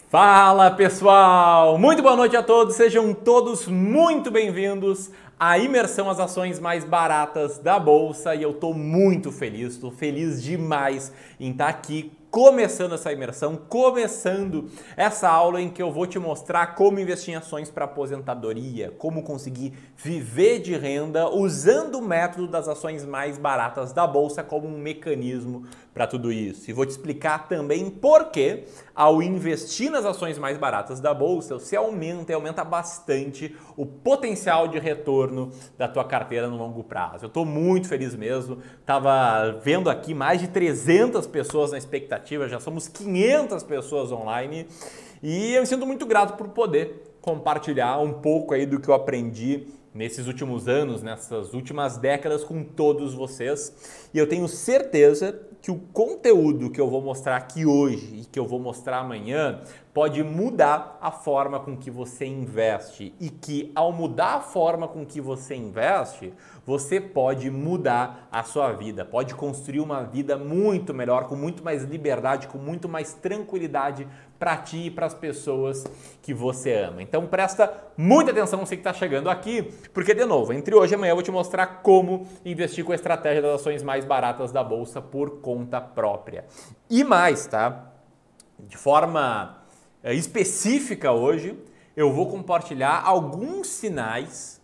Fala pessoal, muito boa noite a todos, sejam todos muito bem-vindos à imersão às ações mais baratas da Bolsa e eu tô muito feliz, tô feliz demais em estar aqui começando essa imersão, começando essa aula em que eu vou te mostrar como investir em ações para aposentadoria, como conseguir viver de renda usando o método das ações mais baratas da Bolsa como um mecanismo para tudo isso. E vou te explicar também por que ao investir nas ações mais baratas da Bolsa, você aumenta bastante o potencial de retorno da tua carteira no longo prazo. Eu estou muito feliz mesmo, estava vendo aqui mais de 300 pessoas na expectativa, já somos 500 pessoas online e eu me sinto muito grato por poder compartilhar um pouco aí do que eu aprendi nesses últimos anos, nessas últimas décadas com todos vocês. E eu tenho certeza que o conteúdo que eu vou mostrar aqui hoje e que eu vou mostrar amanhã pode mudar a forma com que você investe e que ao mudar a forma com que você investe, você pode mudar a sua vida, pode construir uma vida muito melhor, com muito mais liberdade, com muito mais tranquilidade para ti e para as pessoas que você ama. Então presta muita atenção você que está chegando aqui, porque de novo, entre hoje e amanhã eu vou te mostrar como investir com a estratégia das ações mais baratas da Bolsa por conta própria. E mais, tá? De forma específica hoje, eu vou compartilhar alguns sinais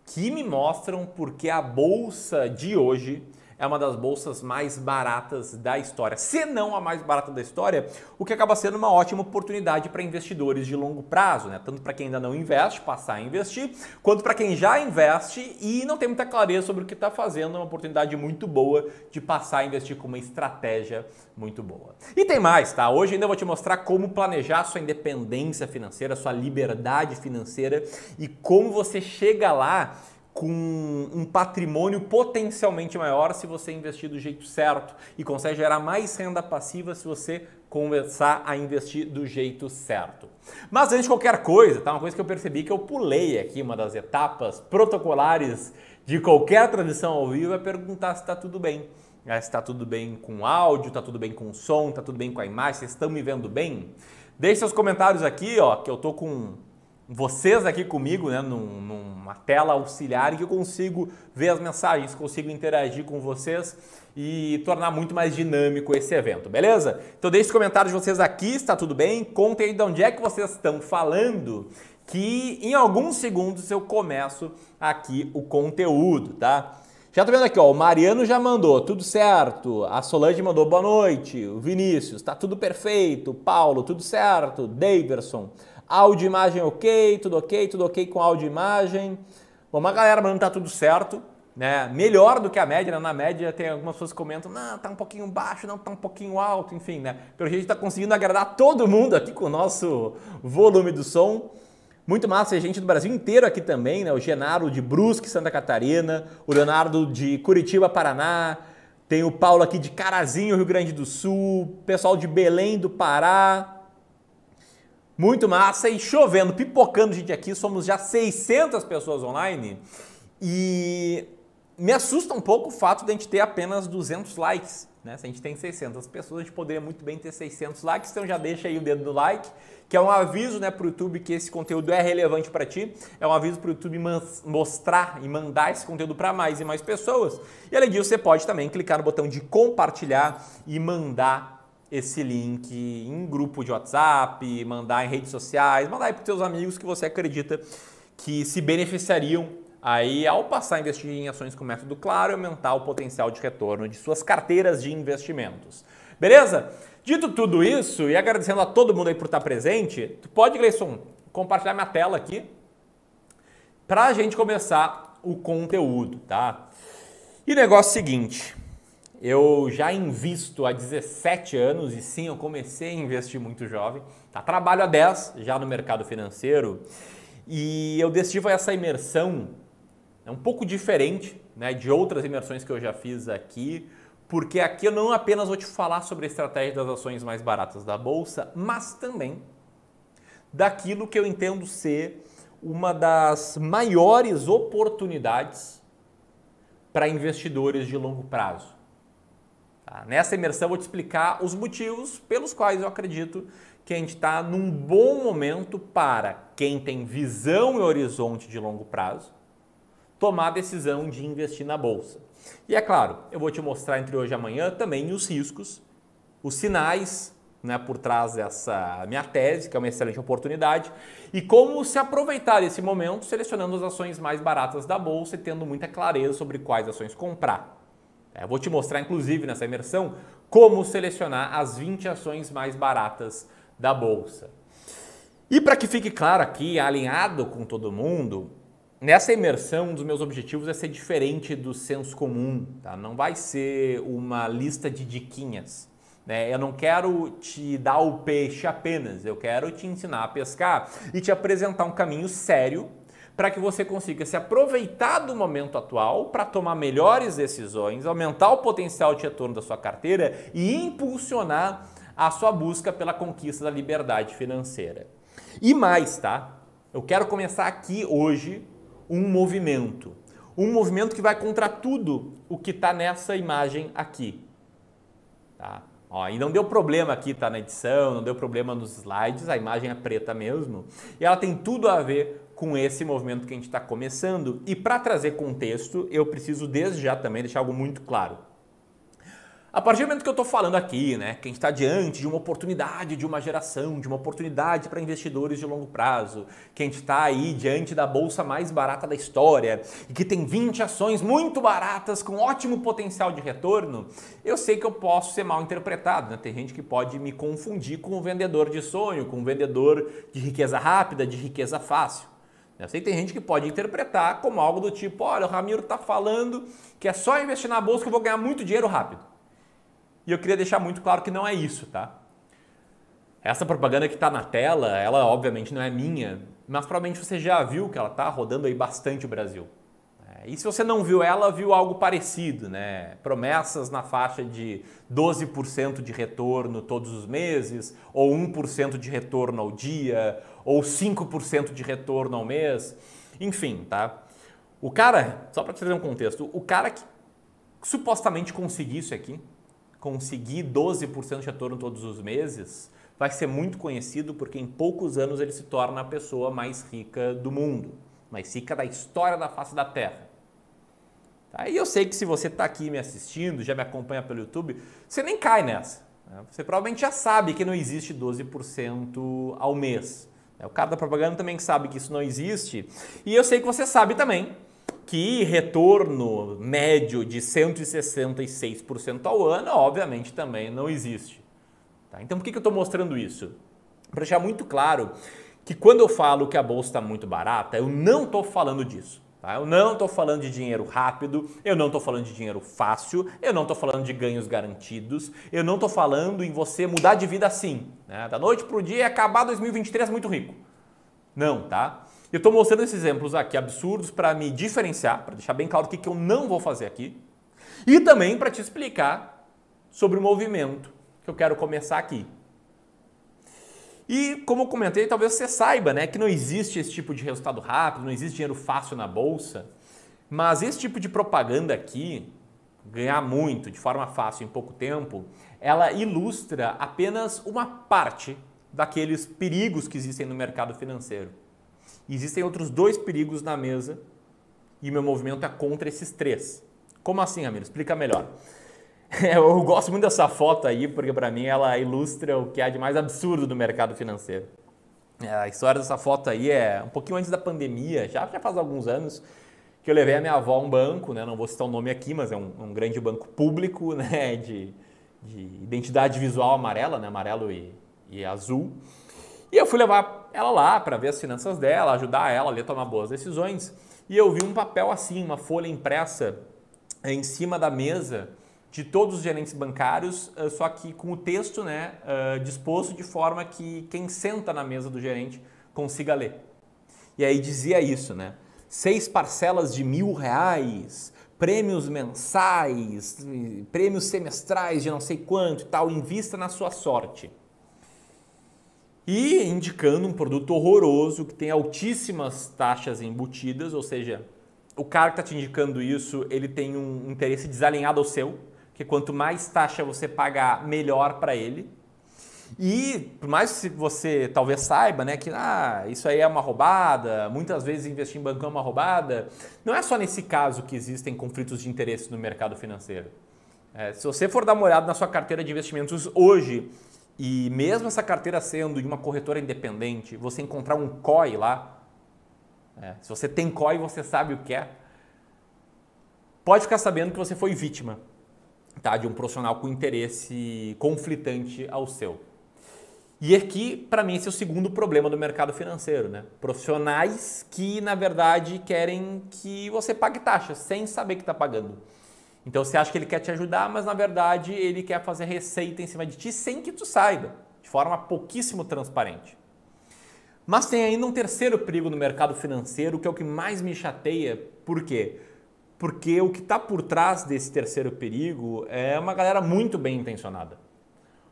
que me mostram porque a Bolsa de hoje é uma das bolsas mais baratas da história. Se não a mais barata da história, o que acaba sendo uma ótima oportunidade para investidores de longo prazo, né? Tanto para quem ainda não investe, passar a investir, quanto para quem já investe e não tem muita clareza sobre o que está fazendo, é uma oportunidade muito boa de passar a investir com uma estratégia muito boa. E tem mais, tá? Hoje ainda vou te mostrar como planejar sua independência financeira, sua liberdade financeira e como você chega lá com um patrimônio potencialmente maior se você investir do jeito certo e consegue gerar mais renda passiva se você começar a investir do jeito certo. Mas antes de qualquer coisa, tá? Uma coisa que eu percebi que eu pulei aqui, uma das etapas protocolares de qualquer transmissão ao vivo é perguntar se está tudo bem. Se está tudo bem com o áudio, está tudo bem com o som, está tudo bem com a imagem, vocês estão me vendo bem? Deixe seus comentários aqui, ó, que eu tô com vocês aqui comigo, né, numa tela auxiliar e que eu consigo ver as mensagens, consigo interagir com vocês e tornar muito mais dinâmico esse evento, beleza? Então deixe os comentários de vocês aqui, está tudo bem? Contem aí de onde é que vocês estão falando, que em alguns segundos eu começo aqui o conteúdo, tá? Já tô vendo aqui, ó, o Mariano já mandou, tudo certo, a Solange mandou boa noite, o Vinícius, tá tudo perfeito, Paulo, tudo certo, Daverson, áudio e imagem ok, tudo ok com áudio e imagem. Bom, uma galera mandando tá tudo certo, né? Melhor do que a média, né? Na média tem algumas pessoas que comentam, não, tá um pouquinho baixo, não, tá um pouquinho alto, enfim, né? Pelo jeito tá conseguindo agradar todo mundo aqui com o nosso volume do som. Muito massa, a gente do Brasil inteiro aqui também, né? O Genaro de Brusque, Santa Catarina, o Leonardo de Curitiba, Paraná, tem o Paulo aqui de Carazinho, Rio Grande do Sul, pessoal de Belém do Pará. Muito massa e chovendo, pipocando gente aqui, somos já 600 pessoas online e me assusta um pouco o fato de a gente ter apenas 200 likes, né? Se a gente tem 600 pessoas, a gente poderia muito bem ter 600 likes, então já deixa aí o dedo no like, que é um aviso, né, para o YouTube que esse conteúdo é relevante para ti, é um aviso para o YouTube mostrar e mandar esse conteúdo para mais e mais pessoas. E além disso, você pode também clicar no botão de compartilhar e mandar esse link em grupo de WhatsApp, mandar em redes sociais, mandar aí para os seus amigos que você acredita que se beneficiariam aí ao passar a investir em ações com método claro e aumentar o potencial de retorno de suas carteiras de investimentos. Beleza? Dito tudo isso e agradecendo a todo mundo aí por estar presente, tu pode, Gleison, compartilhar minha tela aqui para a gente começar o conteúdo, tá? E negócio seguinte, eu já invisto há 17 anos e sim, eu comecei a investir muito jovem, tá? Trabalho há 10 já no mercado financeiro e eu decidi essa imersão um pouco diferente, né, de outras imersões que eu já fiz aqui, porque aqui eu não apenas vou te falar sobre a estratégia das ações mais baratas da Bolsa, mas também daquilo que eu entendo ser uma das maiores oportunidades para investidores de longo prazo. Tá? Nessa imersão eu vou te explicar os motivos pelos quais eu acredito que a gente está num bom momento para quem tem visão e horizonte de longo prazo tomar a decisão de investir na bolsa. E é claro, eu vou te mostrar entre hoje e amanhã também os riscos, os sinais, né, por trás dessa minha tese, que é uma excelente oportunidade, e como se aproveitar desse momento selecionando as ações mais baratas da bolsa e tendo muita clareza sobre quais ações comprar. Eu vou te mostrar, inclusive, nessa imersão, como selecionar as 20 ações mais baratas da bolsa. E para que fique claro aqui, alinhado com todo mundo, nessa imersão, um dos meus objetivos é ser diferente do senso comum, tá? Não vai ser uma lista de diquinhas, né? Eu não quero te dar o peixe apenas, eu quero te ensinar a pescar e te apresentar um caminho sério para que você consiga se aproveitar do momento atual para tomar melhores decisões, aumentar o potencial de retorno da sua carteira e impulsionar a sua busca pela conquista da liberdade financeira. E mais, tá? Eu quero começar aqui hoje um movimento que vai contra tudo o que está nessa imagem aqui, tá? Ó, e não deu problema aqui, tá, na edição, não deu problema nos slides, a imagem é preta mesmo, e ela tem tudo a ver com esse movimento que a gente está começando. E para trazer contexto, eu preciso desde já também deixar algo muito claro. A partir do momento que eu estou falando aqui, né, que a gente está diante de uma oportunidade de uma geração, de uma oportunidade para investidores de longo prazo, que a gente está aí diante da bolsa mais barata da história e que tem 20 ações muito baratas com ótimo potencial de retorno, eu sei que eu posso ser mal interpretado, né? Tem gente que pode me confundir com um vendedor de sonho, com um vendedor de riqueza rápida, de riqueza fácil. Eu sei que tem gente que pode interpretar como algo do tipo, olha, o Ramiro está falando que é só investir na bolsa que eu vou ganhar muito dinheiro rápido. E eu queria deixar muito claro que não é isso, tá? Essa propaganda que está na tela, ela obviamente não é minha, mas provavelmente você já viu que ela está rodando aí bastante o Brasil. E se você não viu ela, viu algo parecido, né? Promessas na faixa de 12% de retorno todos os meses, ou 1% de retorno ao dia, ou 5% de retorno ao mês, enfim, tá? O cara, só para te trazer um contexto, o cara que supostamente conseguir isso aqui, conseguir 12% de retorno todos os meses, vai ser muito conhecido porque em poucos anos ele se torna a pessoa mais rica do mundo, mais rica da história da face da Terra. Tá? E eu sei que se você está aqui me assistindo, já me acompanha pelo YouTube, você nem cai nessa. Né? Você provavelmente já sabe que não existe 12% ao mês. O cara da propaganda também sabe que isso não existe. E eu sei que você sabe também que retorno médio de 166% ao ano, obviamente, também não existe. Tá? Então, por que eu estou mostrando isso? Para deixar muito claro que quando eu falo que a bolsa está muito barata, eu não estou falando disso. Tá? Eu não estou falando de dinheiro rápido, eu não estou falando de dinheiro fácil, eu não estou falando de ganhos garantidos, eu não estou falando em você mudar de vida assim, né? Da noite para o dia e acabar 2023 muito rico. Não, tá? Eu estou mostrando esses exemplos aqui absurdos para me diferenciar, para deixar bem claro o que eu não vou fazer aqui e também para te explicar sobre o movimento que eu quero começar aqui. E como eu comentei, talvez você saiba, né, que não existe esse tipo de resultado rápido, não existe dinheiro fácil na bolsa, mas esse tipo de propaganda aqui, ganhar muito de forma fácil em pouco tempo, ela ilustra apenas uma parte daqueles perigos que existem no mercado financeiro. Existem outros 2 perigos na mesa e meu movimento é contra esses 3. Como assim, Ramiro? Explica melhor. Eu gosto muito dessa foto aí porque para mim ela ilustra o que há de mais absurdo no mercado financeiro. A história dessa foto aí é um pouquinho antes da pandemia, já faz alguns anos, que eu levei a minha avó a um banco, né? Não vou citar o nome aqui, mas é um grande banco público, né? de identidade visual amarela, né? Amarelo e azul. E eu fui levar ela lá para ver as finanças dela, ajudar ela a tomar boas decisões. E eu vi um papel assim, uma folha impressa em cima da mesa de todos os gerentes bancários, só que com o texto, né, disposto de forma que quem senta na mesa do gerente consiga ler. E aí dizia isso, né? 6 parcelas de R$1.000, prêmios mensais, prêmios semestrais de não sei quanto e tal, invista na sua sorte. E indicando um produto horroroso que tem altíssimas taxas embutidas, ou seja, o cara que está te indicando isso, ele tem um interesse desalinhado ao seu, que quanto mais taxa você pagar, melhor para ele. E por mais que você talvez saiba, né, que isso aí é uma roubada, muitas vezes investir em banco é uma roubada, não é só nesse caso que existem conflitos de interesse no mercado financeiro. Se você for dar uma olhada na sua carteira de investimentos hoje, e mesmo essa carteira sendo de uma corretora independente, você encontrar um COI lá, se você tem COI, você sabe o que é, pode ficar sabendo que você foi vítima, tá, de um profissional com interesse conflitante ao seu. E aqui, para mim, esse é o segundo problema do mercado financeiro, né? Profissionais que, na verdade, querem que você pague taxas sem saber que está pagando. Então você acha que ele quer te ajudar, mas na verdade ele quer fazer receita em cima de ti sem que tu saiba, de forma pouquíssimo transparente. Mas tem ainda um terceiro perigo no mercado financeiro, que é o que mais me chateia. Por quê? Porque o que está por trás desse terceiro perigo é uma galera muito bem intencionada.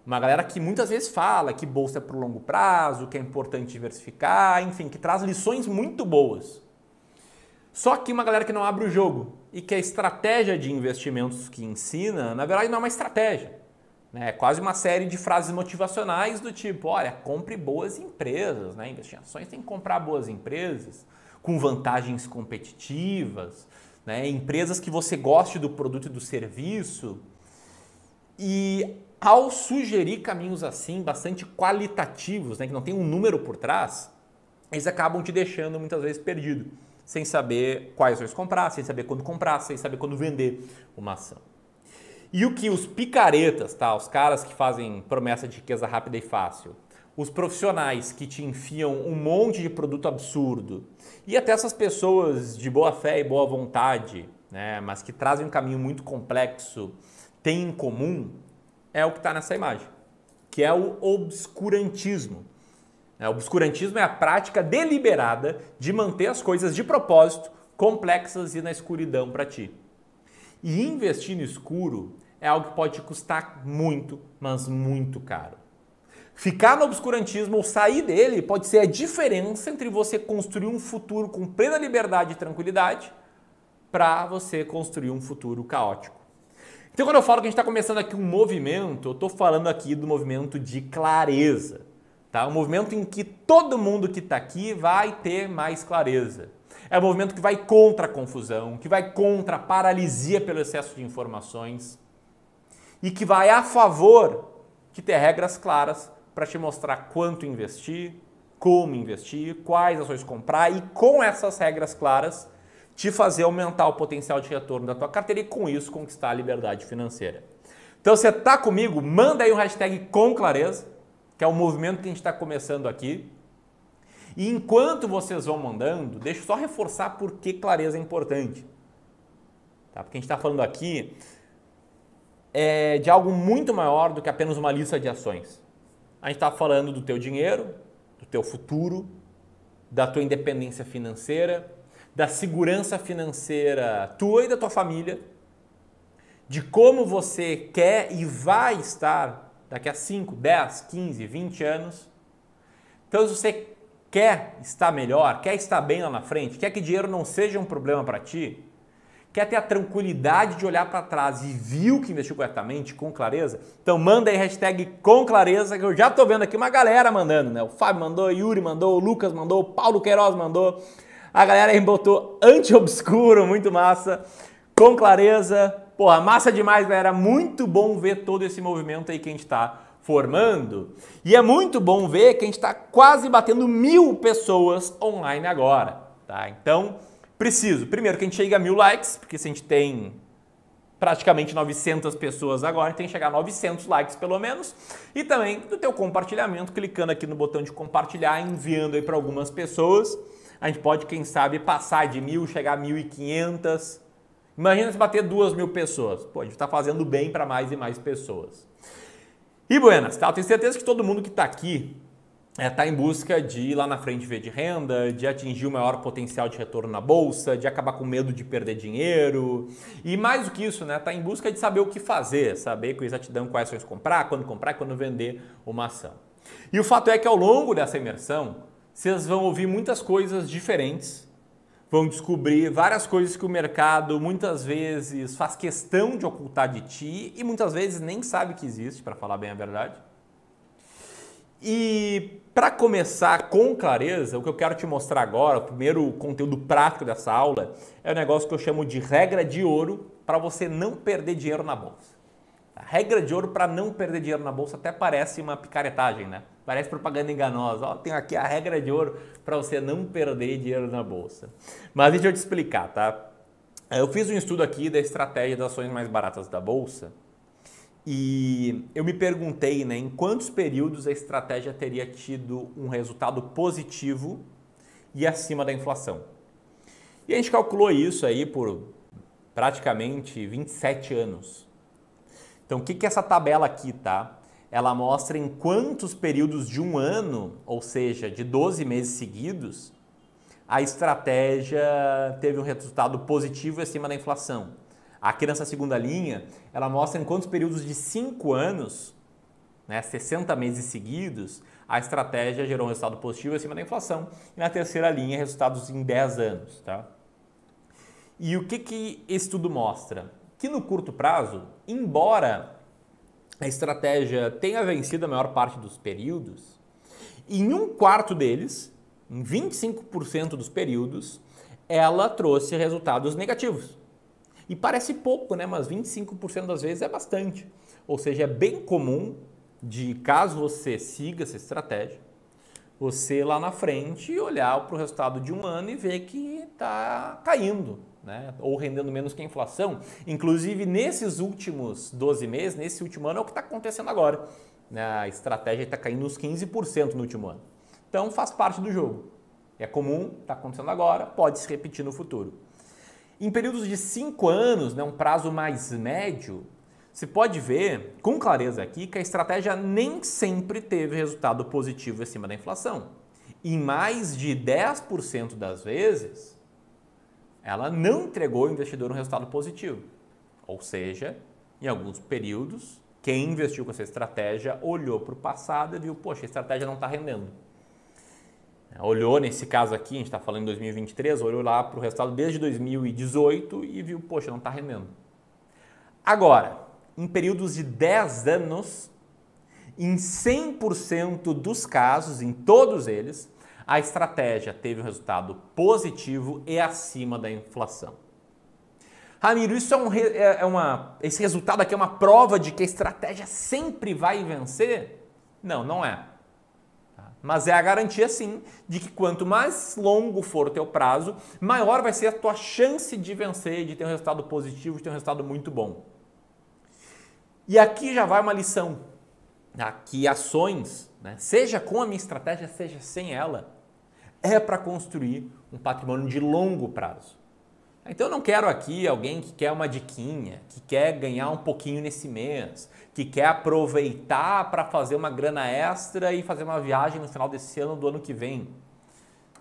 Uma galera que muitas vezes fala que bolsa é para o longo prazo, que é importante diversificar, enfim, que traz lições muito boas. Só que uma galera que não abre o jogo e que a estratégia de investimentos que ensina, na verdade, não é uma estratégia. É quase uma série de frases motivacionais do tipo, olha, compre boas empresas, né? Investir em ações tem que comprar boas empresas com vantagens competitivas, né? Empresas que você goste do produto e do serviço. E ao sugerir caminhos assim, bastante qualitativos, né, que não tem um número por trás, eles acabam te deixando muitas vezes perdido, sem saber quais ações comprar, sem saber quando comprar, sem saber quando vender uma ação. E o que os picaretas, tá, os caras que fazem promessa de riqueza rápida e fácil, os profissionais que te enfiam um monte de produto absurdo, e até essas pessoas de boa fé e boa vontade, né, mas que trazem um caminho muito complexo, têm em comum é o que está nessa imagem, que é o obscurantismo. O obscurantismo é a prática deliberada de manter as coisas de propósito complexas e na escuridão para ti. E investir no escuro é algo que pode te custar muito, mas muito caro. Ficar no obscurantismo ou sair dele pode ser a diferença entre você construir um futuro com plena liberdade e tranquilidade para você construir um futuro caótico. Então, quando eu falo que a gente está começando aqui um movimento, eu estou falando aqui do movimento de clareza. Tá? Um movimento em que todo mundo que está aqui vai ter mais clareza. É um movimento que vai contra a confusão, que vai contra a paralisia pelo excesso de informações e que vai a favor de ter regras claras para te mostrar quanto investir, como investir, quais ações comprar e com essas regras claras te fazer aumentar o potencial de retorno da tua carteira e com isso conquistar a liberdade financeira. Então você está comigo? Manda aí um hashtag com clareza, que é o movimento que a gente está começando aqui. E enquanto vocês vão mandando, deixa eu só reforçar por que clareza é importante. Tá? Porque a gente está falando aqui de algo muito maior do que apenas uma lista de ações. A gente está falando do teu dinheiro, do teu futuro, da tua independência financeira, da segurança financeira tua e da tua família, de como você quer e vai estar daqui a 5, 10, 15, 20 anos. Então, se você quer estar melhor, quer estar bem lá na frente, quer que dinheiro não seja um problema para ti, quer ter a tranquilidade de olhar para trás e viu que investiu corretamente, com clareza, então manda aí hashtag com clareza, que eu já estou vendo aqui uma galera mandando, né? O Fábio mandou, o Yuri mandou, o Lucas mandou, o Paulo Queiroz mandou. A galera aí botou anti-obscuro, muito massa, com clareza. Porra, massa demais, galera. Muito bom ver todo esse movimento aí que a gente está formando. E é muito bom ver que a gente está quase batendo 1000 pessoas online agora, tá? Então, primeiro que a gente chegue a 1000 likes, porque se a gente tem praticamente 900 pessoas agora, a gente tem que chegar a 900 likes pelo menos. E também do teu compartilhamento, clicando aqui no botão de compartilhar, enviando aí para algumas pessoas. A gente pode, quem sabe, passar de 1000, chegar a 1500. Imagina se bater 2000 pessoas. Pô, a gente está fazendo bem para mais e mais pessoas. E buenas, tá? Eu tenho certeza que todo mundo que está aqui está em busca de ir lá na frente viver de renda, de atingir o maior potencial de retorno na bolsa, de acabar com medo de perder dinheiro. E mais do que isso, né? Está em busca de saber o que fazer, saber com exatidão quais ações comprar e quando vender uma ação. E o fato é que ao longo dessa imersão, vocês vão ouvir muitas coisas diferentes, vão descobrir várias coisas que o mercado muitas vezes faz questão de ocultar de ti e muitas vezes nem sabe que existe, para falar bem a verdade. E para começar com clareza, o que eu quero te mostrar agora, o primeiro conteúdo prático dessa aula, é um negócio que eu chamo de regra de ouro para você não perder dinheiro na bolsa. A regra de ouro para não perder dinheiro na bolsa até parece uma picaretagem, né? Parece propaganda enganosa. Ó, tem aqui a regra de ouro para você não perder dinheiro na bolsa. Mas deixa eu te explicar, tá? Eu fiz um estudo aqui da estratégia das ações mais baratas da bolsa e eu me perguntei, né, em quantos períodos a estratégia teria tido um resultado positivo e acima da inflação. E a gente calculou isso aí por praticamente 27 anos. Então, o que é essa tabela aqui, tá? Ela mostra em quantos períodos de um ano, ou seja, de 12 meses seguidos, a estratégia teve um resultado positivo acima da inflação. Aqui nessa segunda linha, ela mostra em quantos períodos de 5 anos, né, 60 meses seguidos, a estratégia gerou um resultado positivo acima da inflação. E na terceira linha, resultados em 10 anos, tá? E o que esse estudo mostra? Que no curto prazo, embora a estratégia tenha vencido a maior parte dos períodos, em um quarto deles, em 25% dos períodos, ela trouxe resultados negativos. E parece pouco, né? Mas 25% das vezes é bastante. Ou seja, é bem comum de, caso você siga essa estratégia, você lá na frente olhar para o resultado de um ano e ver que está caindo, né? Ou rendendo menos que a inflação. Inclusive, nesses últimos 12 meses, nesse último ano, é o que está acontecendo agora. A estratégia está caindo uns 15% no último ano. Então, faz parte do jogo. É comum, está acontecendo agora, pode se repetir no futuro. Em períodos de 5 anos, né, um prazo mais médio, você pode ver com clareza aqui que a estratégia nem sempre teve resultado positivo acima da inflação. Em mais de 10% das vezes, ela não entregou ao investidor um resultado positivo. Ou seja, em alguns períodos, quem investiu com essa estratégia olhou para o passado e viu, poxa, a estratégia não está rendendo. Olhou, nesse caso aqui, a gente está falando em 2023, olhou lá para o resultado desde 2018 e viu, poxa, não está rendendo. Agora, em períodos de 10 anos, em 100% dos casos, em todos eles, a estratégia teve um resultado positivo e acima da inflação. Ramiro, isso esse resultado aqui é uma prova de que a estratégia sempre vai vencer? Não, não é. Mas é a garantia, sim, de que quanto mais longo for o teu prazo, maior vai ser a tua chance de vencer, de ter um resultado positivo, de ter um resultado muito bom. E aqui já vai uma lição. Aqui ações, né, seja com a minha estratégia, seja sem ela, é para construir um patrimônio de longo prazo. Então eu não quero aqui alguém que quer uma diquinha, que quer ganhar um pouquinho nesse mês, que quer aproveitar para fazer uma grana extra e fazer uma viagem no final desse ano, do ano que vem.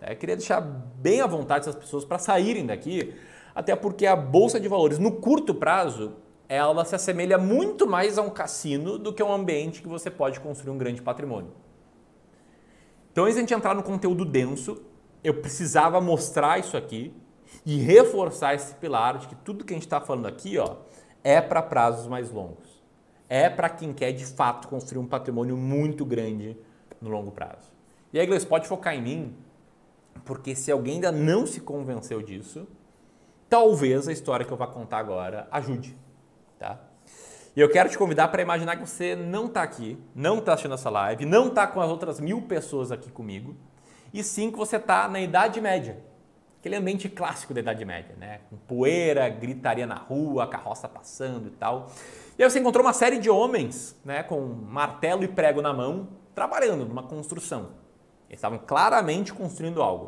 Eu queria deixar bem à vontade essas pessoas para saírem daqui, até porque a Bolsa de Valores, no curto prazo, ela se assemelha muito mais a um cassino do que a um ambiente que você pode construir um grande patrimônio. Então, antes de a gente entrar no conteúdo denso, eu precisava mostrar isso aqui e reforçar esse pilar de que tudo que a gente está falando aqui, ó, é para prazos mais longos. É para quem quer, de fato, construir um patrimônio muito grande no longo prazo. E aí, Gleice, pode focar em mim, porque se alguém ainda não se convenceu disso, talvez a história que eu vou contar agora ajude, tá? E eu quero te convidar para imaginar que você não está aqui, não está assistindo essa live, não está com as outras 1000 pessoas aqui comigo, e sim que você está na Idade Média. Aquele ambiente clássico da Idade Média, né? Com poeira, gritaria na rua, carroça passando e tal. E aí você encontrou uma série de homens, né, com martelo e prego na mão, trabalhando numa construção. Eles estavam claramente construindo algo.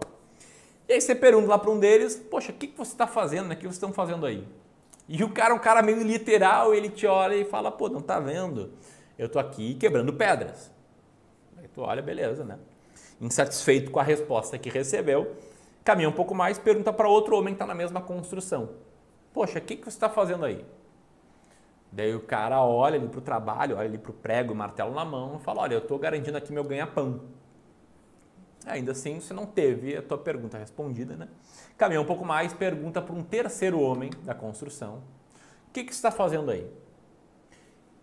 E aí você pergunta lá para um deles, poxa, o que você está fazendo, né? O que vocês estão fazendo aí? E o cara é um cara meio literal, ele te olha e fala, pô, não tá vendo? Eu tô aqui quebrando pedras. Aí tu olha, beleza, né? Insatisfeito com a resposta que recebeu, caminha um pouco mais, pergunta para outro homem que está na mesma construção. Poxa, o que você está fazendo aí? Daí o cara olha ali para o trabalho, olha ali para o prego e martelo na mão e fala, olha, eu estou garantindo aqui meu ganha-pão. Ainda assim, você não teve a tua pergunta respondida, né? Caminha um pouco mais, pergunta para um terceiro homem da construção, o que você está fazendo aí?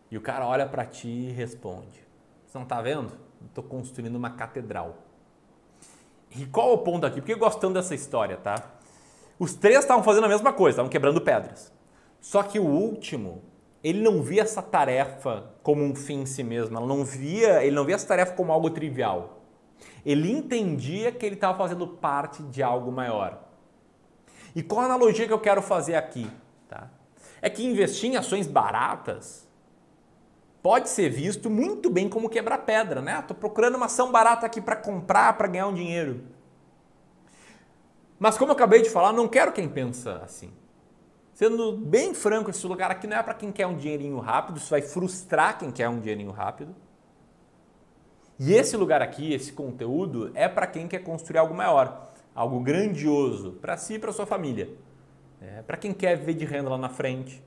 E o cara olha para ti e responde, você não está vendo? estou construindo uma catedral. E qual é o ponto aqui? Porque eu gosto tanto dessa história, tá? Os três estavam fazendo a mesma coisa, estavam quebrando pedras. Só que o último, ele não via essa tarefa como um fim em si mesmo, ele não via essa tarefa como algo trivial. Ele entendia que ele estava fazendo parte de algo maior. E qual a analogia que eu quero fazer aqui? Tá? É que investir em ações baratas pode ser visto muito bem como quebrar pedra, né? Estou procurando uma ação barata aqui para comprar, para ganhar um dinheiro. Mas como eu acabei de falar, não quero quem pensa assim. Sendo bem franco, esse lugar aqui não é para quem quer um dinheirinho rápido, isso vai frustrar quem quer um dinheirinho rápido. E esse lugar aqui, esse conteúdo, é para quem quer construir algo maior, algo grandioso, para si e para sua família. Para quem quer viver de renda lá na frente,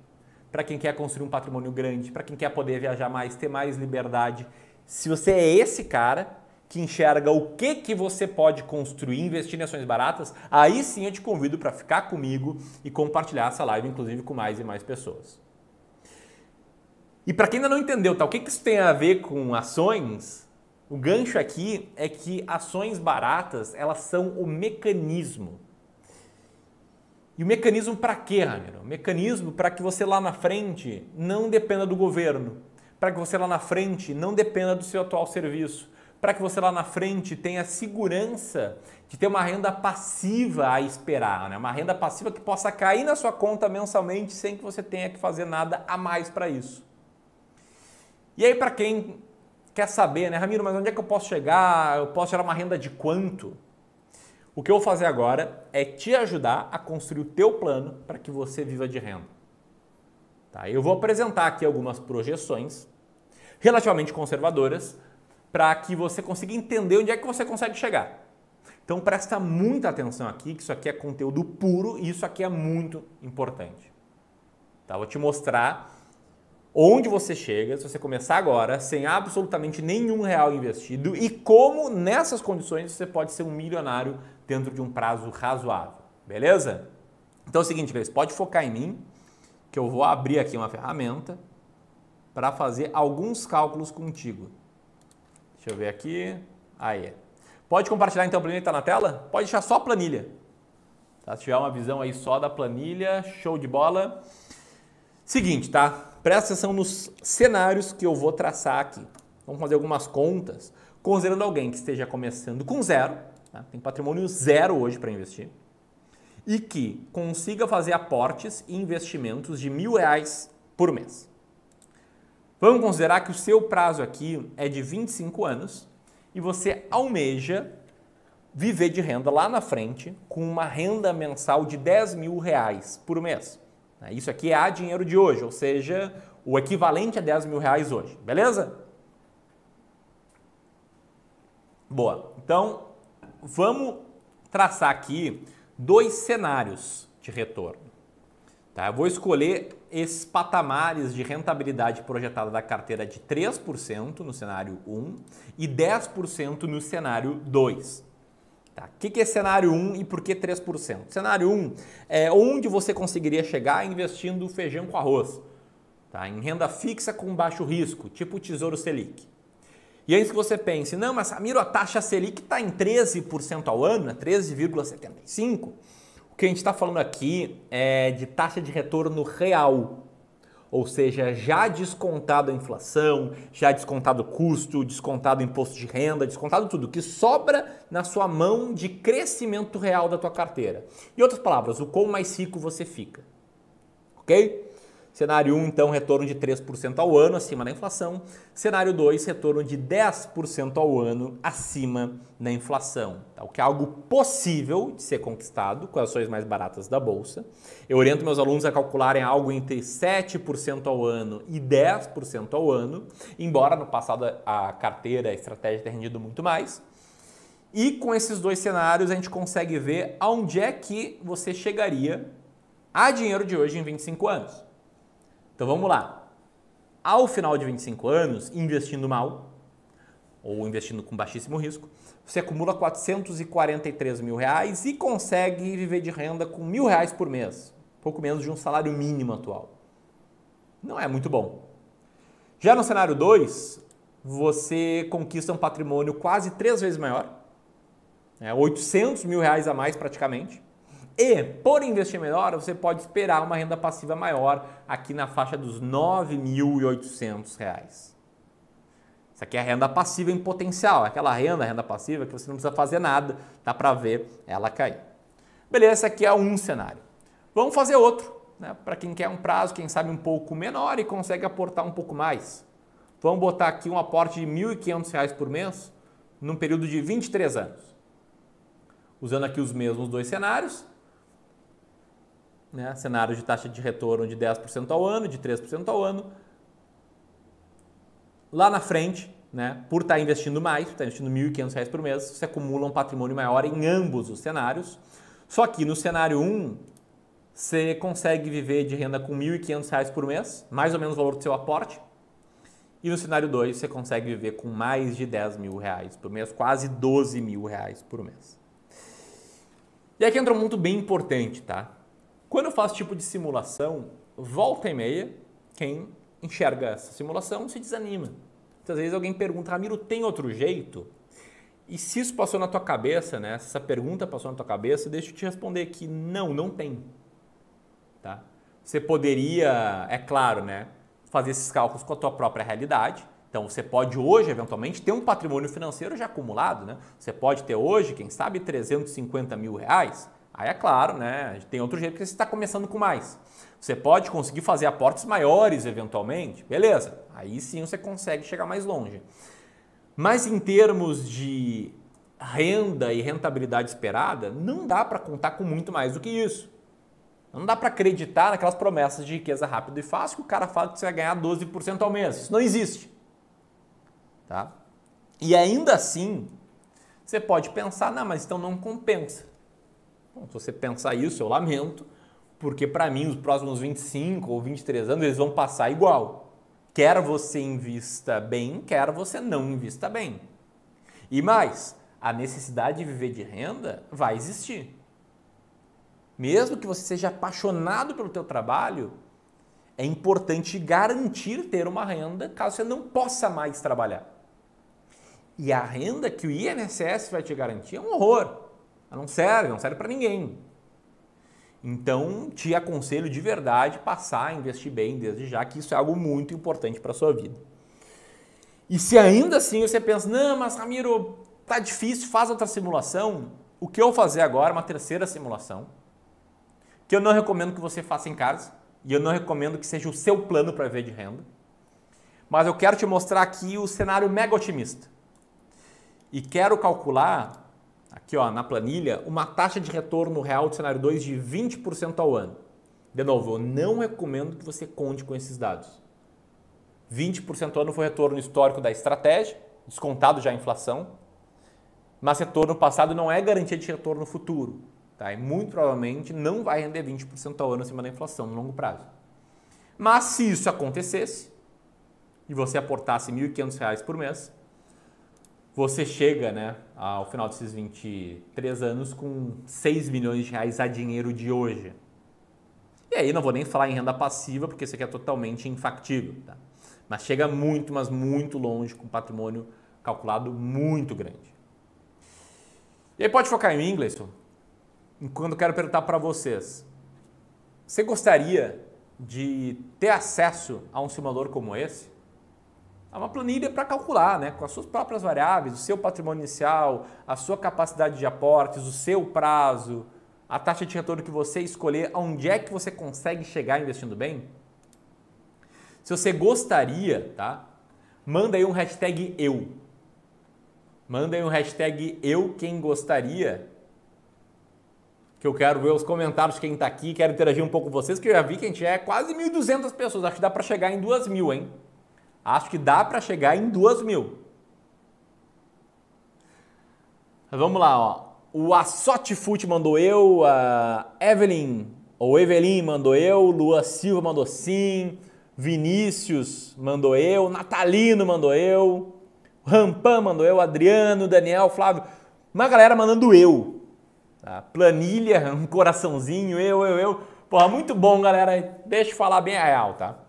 para quem quer construir um patrimônio grande, para quem quer poder viajar mais, ter mais liberdade. Se você é esse cara que enxerga o que você pode construir, investir em ações baratas, aí sim eu te convido para ficar comigo e compartilhar essa live, inclusive, com mais e mais pessoas. E para quem ainda não entendeu, tá, o que isso tem a ver com ações, o gancho aqui é que ações baratas, elas são o mecanismo. E o mecanismo para quê, Ramiro? O mecanismo para que você lá na frente não dependa do governo, para que você lá na frente não dependa do seu atual serviço, para que você lá na frente tenha segurança de ter uma renda passiva a esperar, né? Uma renda passiva que possa cair na sua conta mensalmente sem que você tenha que fazer nada a mais para isso. E aí para quem quer saber, né, Ramiro, mas onde é que eu posso chegar? Eu posso gerar uma renda de quanto? O que eu vou fazer agora é te ajudar a construir o teu plano para que você viva de renda. Tá? Eu vou apresentar aqui algumas projeções relativamente conservadoras para que você consiga entender onde é que você consegue chegar. Então presta muita atenção aqui, que isso aqui é conteúdo puro e isso aqui é muito importante. Tá? Vou te mostrar onde você chega, se você começar agora, sem absolutamente nenhum real investido e como nessas condições você pode ser um milionário dentro de um prazo razoável, beleza? Então é o seguinte, Cleiton, pode focar em mim, que eu vou abrir aqui uma ferramenta para fazer alguns cálculos contigo. Deixa eu ver aqui. Aí. Pode compartilhar então a planilha que está na tela? Pode deixar só a planilha. Tá? Se tiver uma visão aí só da planilha, show de bola. Seguinte, tá? Presta atenção nos cenários que eu vou traçar aqui. Vamos fazer algumas contas, considerando alguém que esteja começando com zero, tá? Tem patrimônio zero hoje para investir, e que consiga fazer aportes e investimentos de R$1.000 por mês. Vamos considerar que o seu prazo aqui é de 25 anos e você almeja viver de renda lá na frente com uma renda mensal de R$10.000 por mês. Isso aqui é a dinheiro de hoje, ou seja, o equivalente a R$10.000 hoje, beleza? Boa, então vamos traçar aqui dois cenários de retorno. Tá? Eu vou escolher esses patamares de rentabilidade projetada da carteira de 3% no cenário 1 e 10% no cenário 2. Tá? O que é cenário 1 e por que 3%? Cenário 1 é onde você conseguiria chegar investindo feijão com arroz, tá? Em renda fixa com baixo risco, tipo o Tesouro Selic. E antes que você pense, não, mas Ramiro, a taxa Selic está em 13% ao ano, 13,75%. O que a gente está falando aqui é de taxa de retorno real, ou seja, já descontado a inflação, já descontado o custo, descontado o imposto de renda, descontado tudo, que sobra na sua mão de crescimento real da tua carteira. Em outras palavras, o quão mais rico você fica, ok? Cenário 1, então, retorno de 3% ao ano, acima da inflação. Cenário 2, retorno de 10% ao ano, acima da inflação. Tá? O que é algo possível de ser conquistado com as ações mais baratas da Bolsa. Eu oriento meus alunos a calcularem algo entre 7% ao ano e 10% ao ano, embora no passado a carteira, a estratégia tenha rendido muito mais. E com esses dois cenários a gente consegue ver aonde é que você chegaria a dinheiro de hoje em 25 anos. Então vamos lá, ao final de 25 anos, investindo mal, ou investindo com baixíssimo risco, você acumula R$443.000 e consegue viver de renda com R$1.000 por mês, pouco menos de um salário mínimo atual. Não é muito bom. Já no cenário 2, você conquista um patrimônio quase 3 vezes maior, 800 mil reais a mais praticamente. E, por investir melhor, você pode esperar uma renda passiva maior aqui na faixa dos R$ 9.800. Isso aqui é a renda passiva em potencial, aquela renda passiva que você não precisa fazer nada, dá para ver ela cair. Beleza, esse aqui é um cenário. Vamos fazer outro, né? Para quem quer um prazo, quem sabe um pouco menor e consegue aportar um pouco mais. Vamos botar aqui um aporte de R$ 1.500 por mês num período de 23 anos. Usando aqui os mesmos dois cenários, né? Cenário de taxa de retorno de 10% ao ano, de 3% ao ano. Lá na frente, né? Por estar investindo mais, por estar investindo R$ 1.500 por mês, você acumula um patrimônio maior em ambos os cenários. Só que no cenário 1, você consegue viver de renda com R$ 1.500 por mês, mais ou menos o valor do seu aporte. E no cenário 2, você consegue viver com mais de R$ 10.000 por mês, quase R$ 12.000 por mês. E aqui entra um ponto bem importante, tá? Quando eu faço esse tipo de simulação, volta e meia, quem enxerga essa simulação se desanima. Muitas vezes alguém pergunta, Ramiro, tem outro jeito? E se isso passou na tua cabeça, né? Se essa pergunta passou na tua cabeça, deixa eu te responder que não tem. Tá? Você poderia, é claro, né? Fazer esses cálculos com a tua própria realidade. Então, você pode hoje, eventualmente, ter um patrimônio financeiro já acumulado, né? Você pode ter hoje, quem sabe, R$ 350 mil. Aí é claro, né? Tem outro jeito que você está começando com mais. Você pode conseguir fazer aportes maiores, eventualmente. Beleza. Aí sim você consegue chegar mais longe. Mas em termos de renda e rentabilidade esperada, não dá para contar com muito mais do que isso. Não dá para acreditar naquelas promessas de riqueza rápida e fácil que o cara fala que você vai ganhar 12% ao mês. Isso não existe. Tá? E ainda assim, você pode pensar, não, mas então não compensa. Bom, se você pensar isso, eu lamento, porque para mim os próximos 25 ou 23 anos eles vão passar igual. Quer você invista bem, quer você não invista bem. E mais, a necessidade de viver de renda vai existir. Mesmo que você seja apaixonado pelo teu trabalho, é importante garantir ter uma renda caso você não possa mais trabalhar. E a renda que o INSS vai te garantir é um horror. Ela não serve para ninguém. Então, te aconselho de verdade passar a investir bem desde já, que isso é algo muito importante para a sua vida. E se ainda assim você pensa, não, mas Ramiro, tá difícil, faz outra simulação. O que eu vou fazer agora é uma terceira simulação, que eu não recomendo que você faça em casa, e eu não recomendo que seja o seu plano para viver de renda. Mas eu quero te mostrar aqui o cenário mega otimista. E quero calcular, aqui ó, na planilha, uma taxa de retorno real do cenário 2 de 20% ao ano. De novo, eu não recomendo que você conte com esses dados. 20% ao ano foi o retorno histórico da estratégia, descontado já a inflação, mas retorno passado não é garantia de retorno futuro. Tá? E muito provavelmente não vai render 20% ao ano acima da inflação no longo prazo. Mas se isso acontecesse e você aportasse R$ 1.500 por mês, você chega, né, ao final desses 23 anos com R$ 6 milhões a dinheiro de hoje. E aí não vou nem falar em renda passiva, porque isso aqui é totalmente infactível. Tá? Mas chega muito, mas muito longe, com patrimônio calculado muito grande. E aí pode focar em mim, Gleison, enquanto eu quero perguntar para vocês. Você gostaria de ter acesso a um simulador como esse? É uma planilha para calcular, né, com as suas próprias variáveis, o seu patrimônio inicial, a sua capacidade de aportes, o seu prazo, a taxa de retorno que você escolher, onde é que você consegue chegar investindo bem? Se você gostaria, tá? Manda aí um hashtag eu. Manda aí um hashtag eu quem gostaria, que eu quero ver os comentários de quem está aqui, quero interagir um pouco com vocês, que eu já vi que a gente é quase 1.200 pessoas, acho que dá para chegar em 2.000, hein? Acho que dá para chegar em 2.000. Vamos lá, ó. O Assotifute mandou eu, a Evelyn mandou eu, Lua Silva mandou sim, Vinícius mandou eu, Natalino mandou eu, Rampam mandou eu, Adriano, Daniel, Flávio. Uma galera mandando eu. Tá? Planilha, um coraçãozinho, eu. Porra, muito bom, galera. Deixa eu falar bem a real, tá?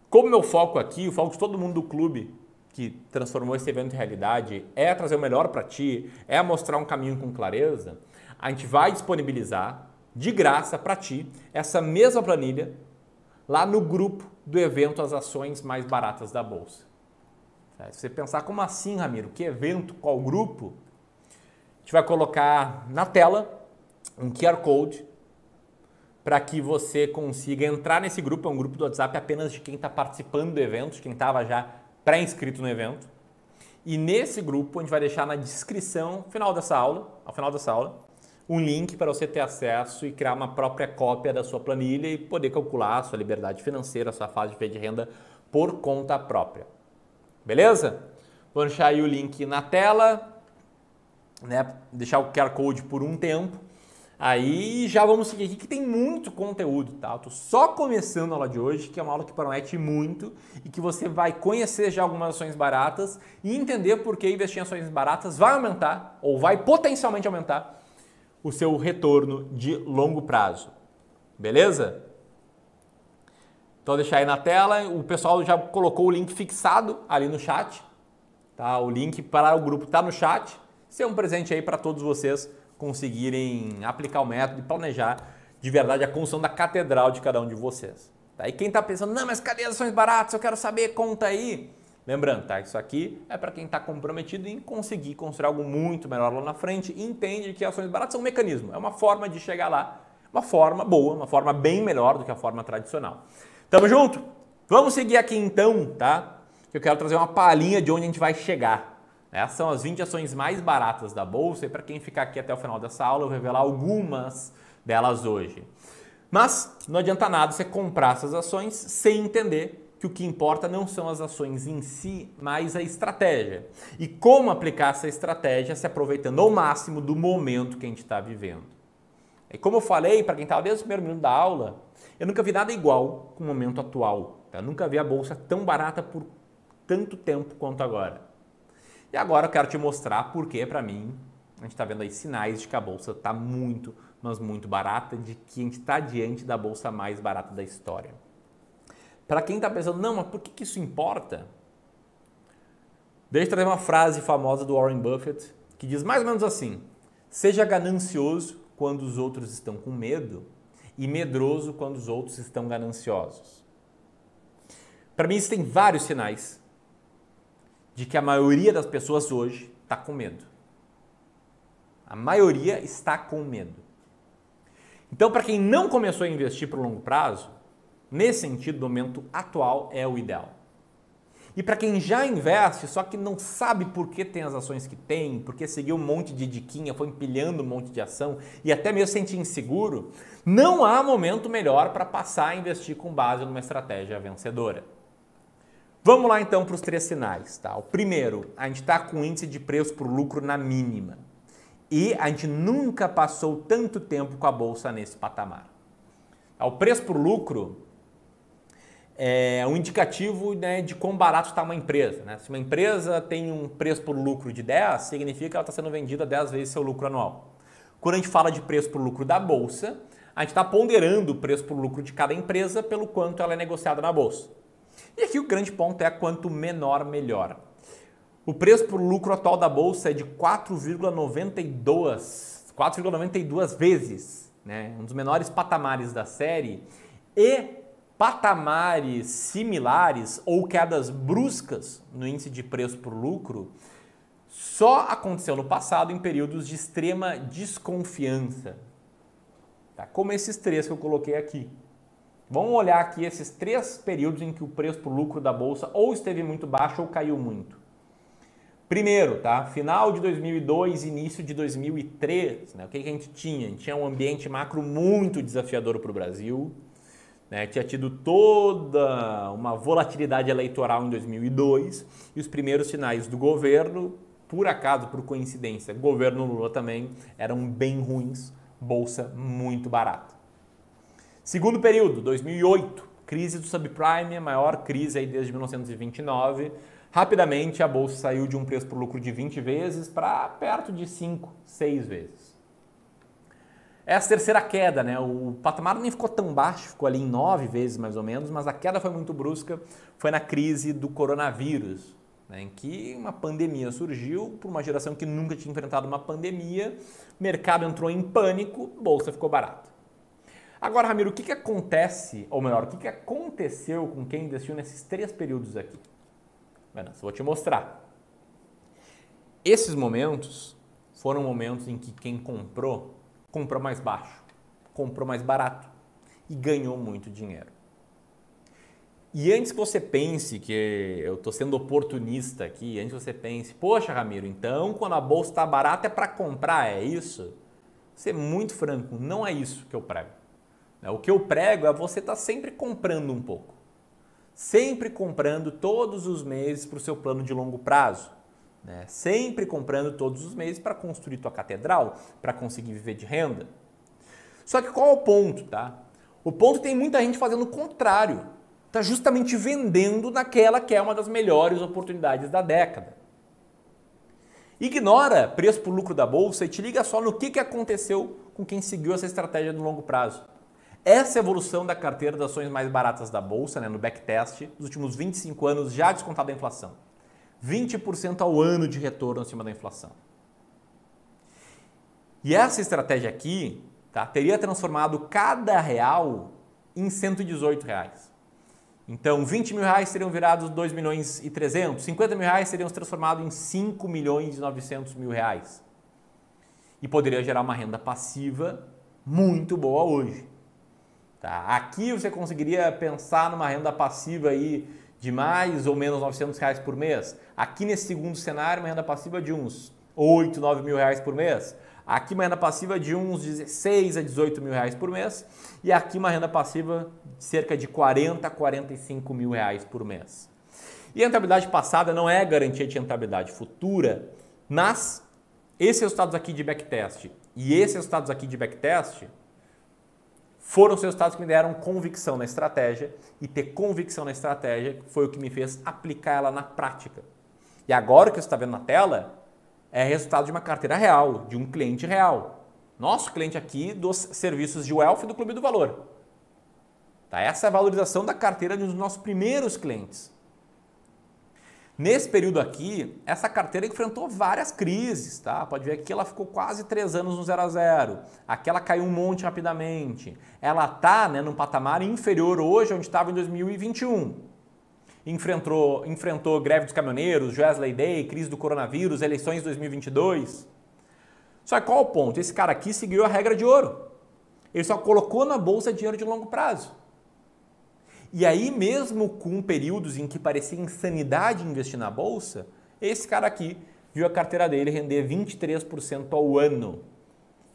Como meu foco aqui, o foco de todo mundo do clube, que transformou esse evento em realidade, é trazer o melhor para ti, é mostrar um caminho com clareza, a gente vai disponibilizar de graça para ti essa mesma planilha lá no grupo do evento As Ações Mais Baratas da Bolsa. Se você pensar como assim, Ramiro, que evento, qual grupo? A gente vai colocar na tela um QR Code para que você consiga entrar nesse grupo. É um grupo do WhatsApp apenas de quem está participando do evento, de quem estava já pré-inscrito no evento. E nesse grupo a gente vai deixar na descrição, ao final dessa aula, um link para você ter acesso e criar uma própria cópia da sua planilha e poder calcular a sua liberdade financeira, a sua fase de renda por conta própria. Beleza? Vou deixar aí o link na tela, né? Deixar o QR Code por um tempo. Aí já vamos seguir aqui que tem muito conteúdo, tá? Eu tô só começando a aula de hoje, que é uma aula que promete muito e que você vai conhecer já algumas ações baratas e entender por que investir em ações baratas vai aumentar ou vai potencialmente aumentar o seu retorno de longo prazo. Beleza? Então, deixar aí na tela, o pessoal já colocou o link fixado ali no chat, tá? O link para o grupo está no chat. Isso é um presente aí para todos vocês conseguirem aplicar o método e planejar de verdade a construção da catedral de cada um de vocês. Tá? E quem está pensando, não, mas cadê as ações baratas? Eu quero saber, conta aí. Lembrando, tá? Isso aqui é para quem está comprometido em conseguir construir algo muito melhor lá na frente e entende que ações baratas são um mecanismo, é uma forma de chegar lá, uma forma boa, uma forma bem melhor do que a forma tradicional. Tamo junto? Vamos seguir aqui então, tá? Eu quero trazer uma palhinha de onde a gente vai chegar. Essas são as 20 ações mais baratas da Bolsa e para quem ficar aqui até o final dessa aula, eu vou revelar algumas delas hoje. Mas não adianta nada você comprar essas ações sem entender que o que importa não são as ações em si, mas a estratégia. E como aplicar essa estratégia se aproveitando ao máximo do momento que a gente está vivendo. E como eu falei, para quem estava desde o primeiro minuto da aula, eu nunca vi nada igual com o momento atual. Eu nunca vi a Bolsa tão barata por tanto tempo quanto agora. E agora eu quero te mostrar porque, para mim, a gente está vendo aí sinais de que a Bolsa está muito, mas muito barata, de que a gente está diante da Bolsa mais barata da história. Para quem está pensando, não, mas por que isso importa? Deixa eu trazer uma frase famosa do Warren Buffett, que diz mais ou menos assim: seja ganancioso quando os outros estão com medo e medroso quando os outros estão gananciosos. Para mim, existem vários sinais de que a maioria das pessoas hoje está com medo. A maioria está com medo. Então, para quem não começou a investir para o longo prazo, nesse sentido, o momento atual é o ideal. E para quem já investe, só que não sabe por que tem as ações que tem, porque seguiu um monte de diquinha, foi empilhando um monte de ação e até mesmo se sentir inseguro, não há momento melhor para passar a investir com base numa estratégia vencedora. Vamos lá então para os 3 sinais. Tá? O primeiro, a gente está com o índice de preço por lucro na mínima. E a gente nunca passou tanto tempo com a Bolsa nesse patamar. O preço por lucro é um indicativo, né, de quão barato está uma empresa. Né? Se uma empresa tem um preço por lucro de 10, significa que ela está sendo vendida 10 vezes seu lucro anual. Quando a gente fala de preço por lucro da Bolsa, a gente está ponderando o preço por lucro de cada empresa pelo quanto ela é negociada na Bolsa. E aqui o grande ponto é quanto menor, melhor. O preço por lucro atual da Bolsa é de 4,92 vezes, né? Um dos menores patamares da série, e patamares similares ou quedas bruscas no índice de preço por lucro só aconteceu no passado em períodos de extrema desconfiança, tá? Como esses 3 que eu coloquei aqui. Vamos olhar aqui esses 3 períodos em que o preço por lucro da Bolsa ou esteve muito baixo ou caiu muito. Primeiro, tá? Final de 2002, início de 2003, né? O que a gente tinha? A gente tinha um ambiente macro muito desafiador para o Brasil, né? Tinha tido toda uma volatilidade eleitoral em 2002 e os primeiros sinais do governo, por acaso, por coincidência, governo Lula também, eram bem ruins, Bolsa muito barata. Segundo período, 2008, crise do subprime, a maior crise aí desde 1929. Rapidamente a Bolsa saiu de um preço por lucro de 20 vezes para perto de 5, 6 vezes. Essa terceira queda, né? O patamar nem ficou tão baixo, ficou ali em 9 vezes mais ou menos, mas a queda foi muito brusca, foi na crise do coronavírus, né, em que uma pandemia surgiu, por uma geração que nunca tinha enfrentado uma pandemia, mercado entrou em pânico, bolsa ficou barata. Agora, Ramiro, o que acontece, ou melhor, o que aconteceu com quem investiu nesses 3 períodos aqui? Bem, vou te mostrar. Esses momentos foram momentos em que quem comprou mais baixo, comprou mais barato e ganhou muito dinheiro. E antes que você pense que eu estou sendo oportunista aqui, antes que você pense, poxa, Ramiro, então quando a bolsa está barata é para comprar, é isso? Vou ser muito franco, não é isso que eu prego. O que eu prego é você estar sempre comprando um pouco. Sempre comprando todos os meses para o seu plano de longo prazo. Né? Sempre comprando todos os meses para construir tua catedral, para conseguir viver de renda. Só que qual é o ponto, tá? O ponto é que tem muita gente fazendo o contrário. Está justamente vendendo naquela que é uma das melhores oportunidades da década. Ignora preço por lucro da bolsa e te liga só no que aconteceu com quem seguiu essa estratégia no longo prazo. Essa evolução da carteira das ações mais baratas da bolsa, né, no backtest, nos últimos 25 anos já descontado a inflação. 20% ao ano de retorno acima da inflação. E essa estratégia aqui, tá, teria transformado cada real em 118 reais. Então, 20 mil reais seriam virados 2 milhões e 300, 50 mil reais seriam transformados em 5 milhões e 900 mil reais. E poderia gerar uma renda passiva muito boa hoje. Tá? Aqui você conseguiria pensar numa renda passiva aí de mais ou menos 900 reais por mês. Aqui nesse segundo cenário, uma renda passiva de uns 8, 9 mil reais por mês. Aqui uma renda passiva de uns 16 a 18 mil reais por mês. E aqui uma renda passiva de cerca de 40 a 45 mil reais por mês. E a rentabilidade passada não é garantia de rentabilidade futura, mas esses resultados aqui de backtest e esses resultados aqui de backtest foram os resultados que me deram convicção na estratégia, e ter convicção na estratégia foi o que me fez aplicar ela na prática. E agora o que você está vendo na tela é resultado de uma carteira real, de um cliente real. Nosso cliente aqui dos serviços de Wealth do Clube do Valor. Tá? Essa é a valorização da carteira de um dos nossos primeiros clientes. Nesse período aqui, essa carteira enfrentou várias crises, tá? Pode ver que ela ficou quase 3 anos no 0 a 0. Aqui ela caiu um monte rapidamente. Ela está, né, num patamar inferior hoje onde estava em 2021. Enfrentou greve dos caminhoneiros, Wesley Day, crise do coronavírus, eleições de 2022. Só que qual é o ponto? Esse cara aqui seguiu a regra de ouro. Ele só colocou na bolsa dinheiro de longo prazo. E aí, mesmo com períodos em que parecia insanidade investir na bolsa, esse cara aqui viu a carteira dele render 23% ao ano.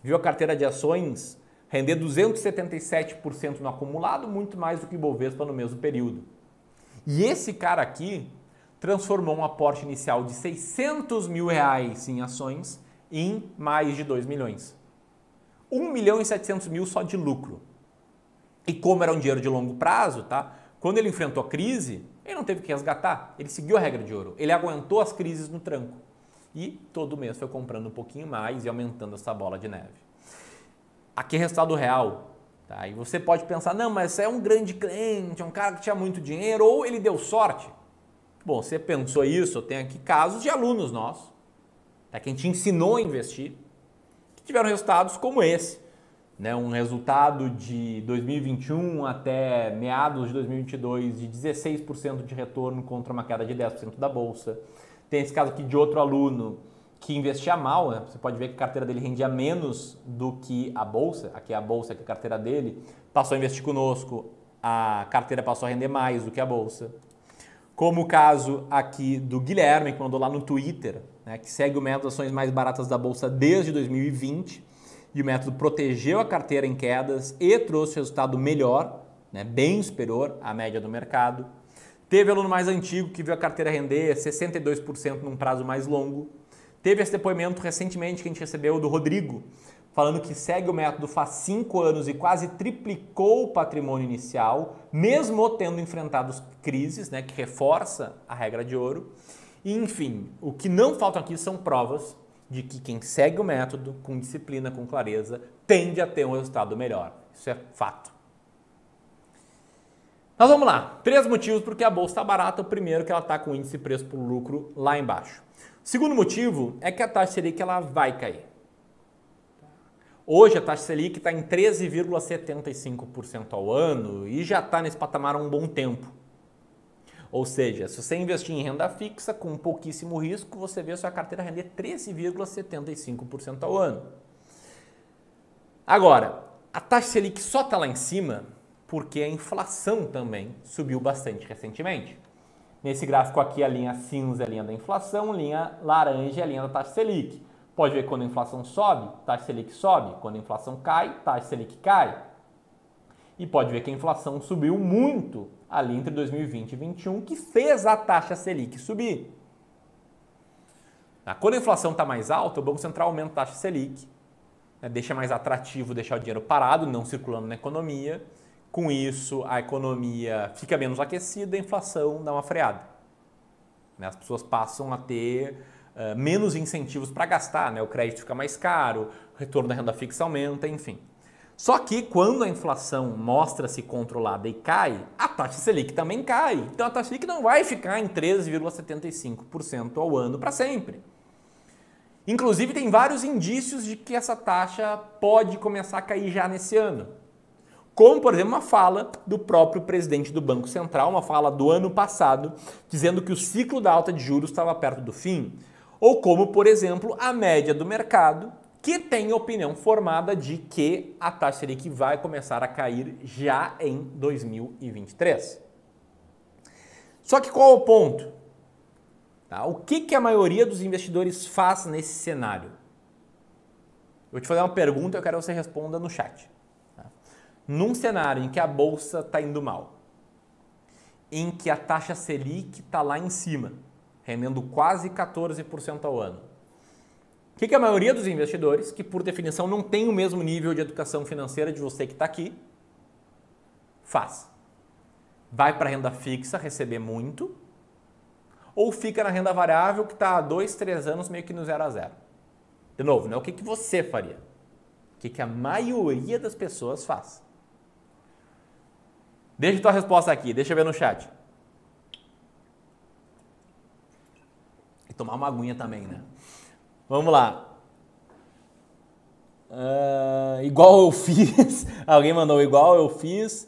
Viu a carteira de ações render 277% no acumulado, muito mais do que o Ibovespa no mesmo período. E esse cara aqui transformou um aporte inicial de 600 mil reais em ações em mais de 2 milhões. 1 milhão e 700 mil só de lucro. E como era um dinheiro de longo prazo, tá? Quando ele enfrentou a crise, ele não teve que resgatar. Ele seguiu a regra de ouro. Ele aguentou as crises no tranco. E todo mês foi comprando um pouquinho mais e aumentando essa bola de neve. Aqui é resultado real. Tá? E você pode pensar, não, mas é um grande cliente, é um cara que tinha muito dinheiro, ou ele deu sorte. Bom, você pensou isso, eu tenho aqui casos de alunos nossos, tá? Que a gente ensinou a investir, que tiveram resultados como esse. Né, um resultado de 2021 até meados de 2022 de 16% de retorno contra uma queda de 10% da bolsa. Tem esse caso aqui de outro aluno que investia mal, né? Você pode ver que a carteira dele rendia menos do que a bolsa. Aqui é a bolsa, aqui é a carteira dele. Passou a investir conosco, a carteira passou a render mais do que a bolsa. Como o caso aqui do Guilherme, que mandou lá no Twitter, né, que segue o método ações mais baratas da bolsa desde 2020. E o método protegeu a carteira em quedas e trouxe resultado melhor, né, bem superior à média do mercado. Teve aluno mais antigo que viu a carteira render 62% num prazo mais longo. Teve esse depoimento recentemente que a gente recebeu do Rodrigo, falando que segue o método faz 5 anos e quase triplicou o patrimônio inicial, mesmo tendo enfrentado crises, né, que reforça a regra de ouro. E, enfim, o que não faltam aqui são provas de que quem segue o método com disciplina, com clareza, tende a ter um resultado melhor. Isso é fato. Mas vamos lá, 3 motivos porque a bolsa está barata. O primeiro, que ela está com o índice preço por lucro lá embaixo. O segundo motivo é que a taxa Selic ela vai cair. Hoje a taxa Selic está em 13,75% ao ano e já está nesse patamar há um bom tempo. Ou seja, se você investir em renda fixa com pouquíssimo risco, você vê a sua carteira render 13,75% ao ano. Agora, a taxa Selic só está lá em cima porque a inflação também subiu bastante recentemente. Nesse gráfico aqui, a linha cinza é a linha da inflação, a linha laranja é a linha da taxa Selic. Pode ver que quando a inflação sobe, taxa Selic sobe. Quando a inflação cai, taxa Selic cai. E pode ver que a inflação subiu muito ali entre 2020 e 2021, que fez a taxa Selic subir. Quando a inflação está mais alta, o Banco Central aumenta a taxa Selic, deixa mais atrativo deixar o dinheiro parado, não circulando na economia. Com isso, a economia fica menos aquecida e a inflação dá uma freada. As pessoas passam a ter menos incentivos para gastar, o crédito fica mais caro, o retorno da renda fixa aumenta, enfim. Só que quando a inflação mostra-se controlada e cai, a taxa Selic também cai. Então a taxa Selic não vai ficar em 13,75% ao ano para sempre. Inclusive tem vários indícios de que essa taxa pode começar a cair já nesse ano. Como, por exemplo, uma fala do próprio presidente do Banco Central, uma fala do ano passado, dizendo que o ciclo da alta de juros estava perto do fim. Ou como, por exemplo, a média do mercado, que tem opinião formada de que a taxa Selic vai começar a cair já em 2023. Só que qual é o ponto? O que a maioria dos investidores faz nesse cenário? Eu vou te fazer uma pergunta e eu quero que você responda no chat. Num cenário em que a bolsa está indo mal, em que a taxa Selic está lá em cima, rendendo quase 14% ao ano, o que a maioria dos investidores, que por definição não tem o mesmo nível de educação financeira de você que está aqui, faz? Vai para a renda fixa receber muito ou fica na renda variável que está há 2, 3 anos meio que no 0 a 0? De novo, não é o que você faria, o que a maioria das pessoas faz. Deixa a tua resposta aqui, deixa eu ver no chat. E tomar uma aguinha também, né? Vamos lá. Igual eu fiz. Alguém mandou igual eu fiz.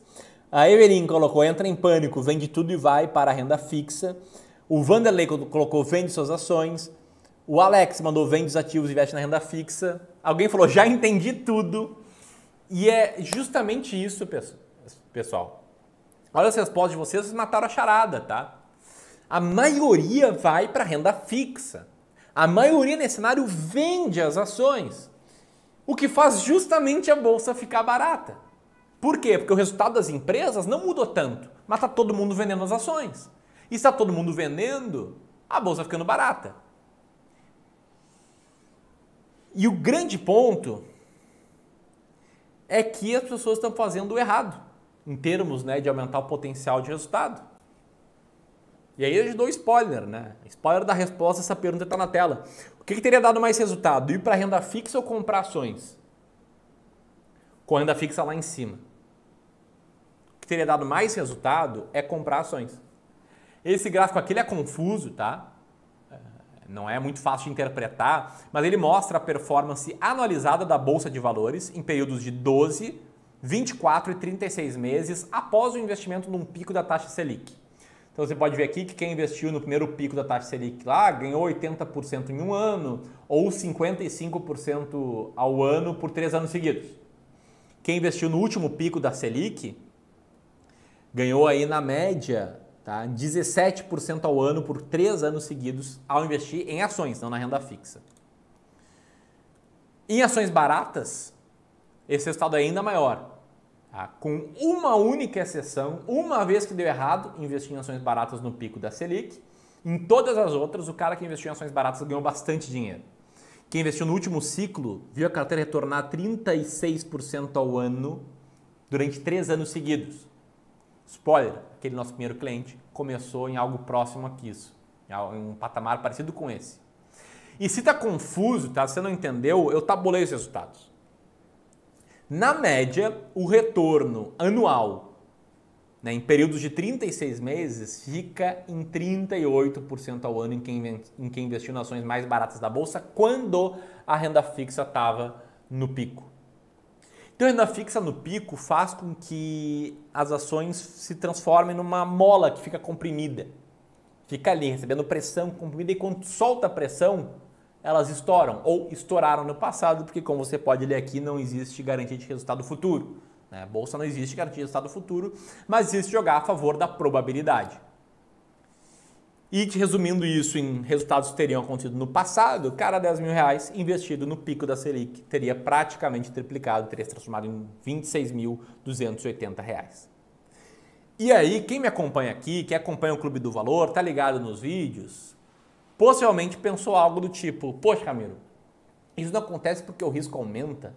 A Evelyn colocou, entra em pânico, vende tudo e vai para a renda fixa. O Vanderlei colocou, vende suas ações. O Alex mandou, vende os ativos e investe na renda fixa. Alguém falou, já entendi tudo. E é justamente isso, pessoal. Olha as respostas de vocês mataram a charada, tá? A maioria vai para a renda fixa. A maioria nesse cenário vende as ações. O que faz justamente a bolsa ficar barata. Por quê? Porque o resultado das empresas não mudou tanto, mas está todo mundo vendendo as ações. E se está todo mundo vendendo, a bolsa ficando barata. E o grande ponto é que as pessoas estão fazendo o errado, em termos de aumentar o potencial de resultado. E aí eu te dou spoiler, Spoiler da resposta, essa pergunta está na tela. O que teria dado mais resultado? Ir para a renda fixa ou comprar ações? Com a renda fixa lá em cima. O que teria dado mais resultado é comprar ações. Esse gráfico aqui ele é confuso, tá? Não é muito fácil de interpretar, mas ele mostra a performance anualizada da Bolsa de Valores em períodos de 12, 24 e 36 meses após o investimento num pico da taxa Selic. Então você pode ver aqui que quem investiu no primeiro pico da taxa Selic lá ganhou 80% em um ano ou 55% ao ano por 3 anos seguidos. Quem investiu no último pico da Selic ganhou aí na média 17% ao ano por 3 anos seguidos ao investir em ações, não na renda fixa. Em ações baratas, esse resultado é ainda maior. Com uma única exceção, uma vez que deu errado, investir em ações baratas no pico da Selic. Em todas as outras, o cara que investiu em ações baratas ganhou bastante dinheiro. Quem investiu no último ciclo viu a carteira retornar 36% ao ano durante 3 anos seguidos. Spoiler, aquele nosso primeiro cliente começou em algo próximo a isso, em um patamar parecido com esse. E se está confuso, se você não entendeu, eu tabulei os resultados. Na média, o retorno anual né, em períodos de 36 meses, fica em 38% ao ano em quem investiu em ações mais baratas da Bolsa, quando a renda fixa estava no pico. Então, a renda fixa no pico faz com que as ações se transformem numa mola que fica comprimida. Fica ali, recebendo pressão comprimida, e quando solta a pressão, elas estouram, ou estouraram no passado, porque, como você pode ler aqui, não existe garantia de resultado futuro. A Bolsa não existe garantia de resultado futuro, mas existe jogar a favor da probabilidade. E resumindo isso em resultados que teriam acontecido no passado, cada R$10.000 investido no pico da Selic teria praticamente triplicado, teria se transformado em R$26.280. E aí, quem me acompanha aqui, quem acompanha o Clube do Valor, tá ligado nos vídeos, possivelmente pensou algo do tipo: poxa, Ramiro, isso não acontece porque o risco aumenta?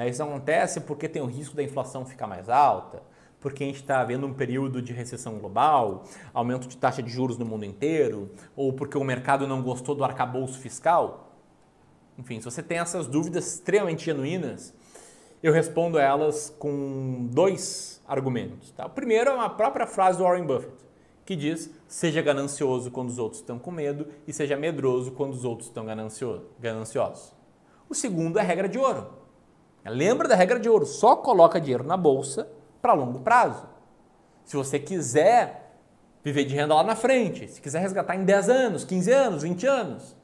Isso acontece porque tem o risco da inflação ficar mais alta, porque a gente está vendo um período de recessão global, aumento de taxa de juros no mundo inteiro, ou porque o mercado não gostou do arcabouço fiscal? Enfim, se você tem essas dúvidas extremamente genuínas, eu respondo elas com dois argumentos. Tá? O primeiro é uma própria frase do Warren Buffett, que diz: seja ganancioso quando os outros estão com medo e seja medroso quando os outros estão gananciosos. O segundo é a regra de ouro. Lembra da regra de ouro, só coloca dinheiro na bolsa para longo prazo. Se você quiser viver de renda lá na frente, se quiser resgatar em 10 anos, 15 anos, 20 anos.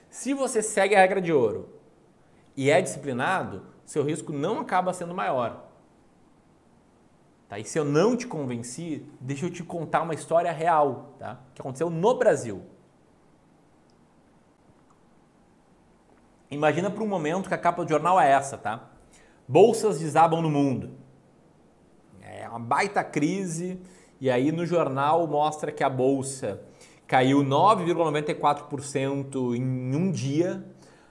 Se você segue a regra de ouro e é disciplinado, seu risco não acaba sendo maior. Tá? E se eu não te convenci, deixa eu te contar uma história real, tá? Que aconteceu no Brasil. Imagina por um momento que a capa do jornal é essa, tá? Bolsas desabam no mundo. É uma baita crise, e aí no jornal mostra que a bolsa caiu 9,94% em um dia,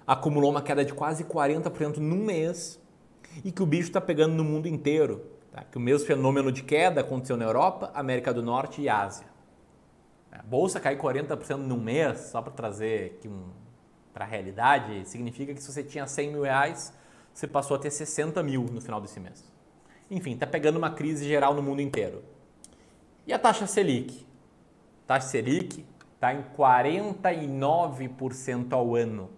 acumulou uma queda de quase 40% num mês, e que o bicho está pegando no mundo inteiro. Tá? Que o mesmo fenômeno de queda aconteceu na Europa, América do Norte e Ásia. A bolsa cai 40% num mês, só para trazer aqui para a realidade, significa que se você tinha R$100.000, você passou a ter 60 mil no final desse mês. Enfim, está pegando uma crise geral no mundo inteiro. E a taxa Selic? A taxa Selic está em 49% ao ano.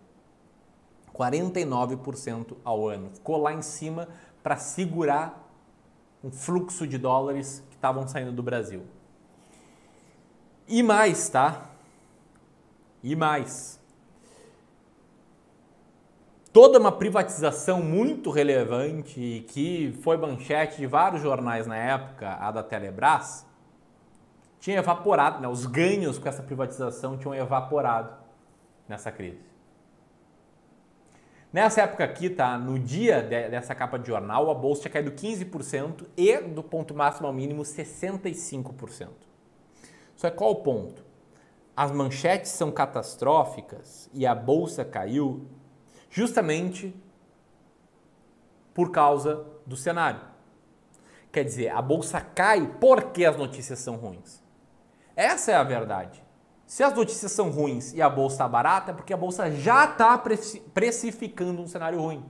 49% ao ano. Ficou lá em cima para segurar um fluxo de dólares que estavam saindo do Brasil. E mais, tá? E mais. Toda uma privatização muito relevante que foi manchete de vários jornais na época, a da Telebrás, tinha evaporado, né? Os ganhos com essa privatização tinham evaporado nessa crise. Nessa época aqui, tá? No dia dessa capa de jornal, a bolsa tinha caído 15% e do ponto máximo ao mínimo 65%. Só que qual o ponto? As manchetes são catastróficas e a bolsa caiu justamente por causa do cenário. Quer dizer, a bolsa cai porque as notícias são ruins. Essa é a verdade. Se as notícias são ruins e a bolsa está barata, é porque a bolsa já está precificando um cenário ruim.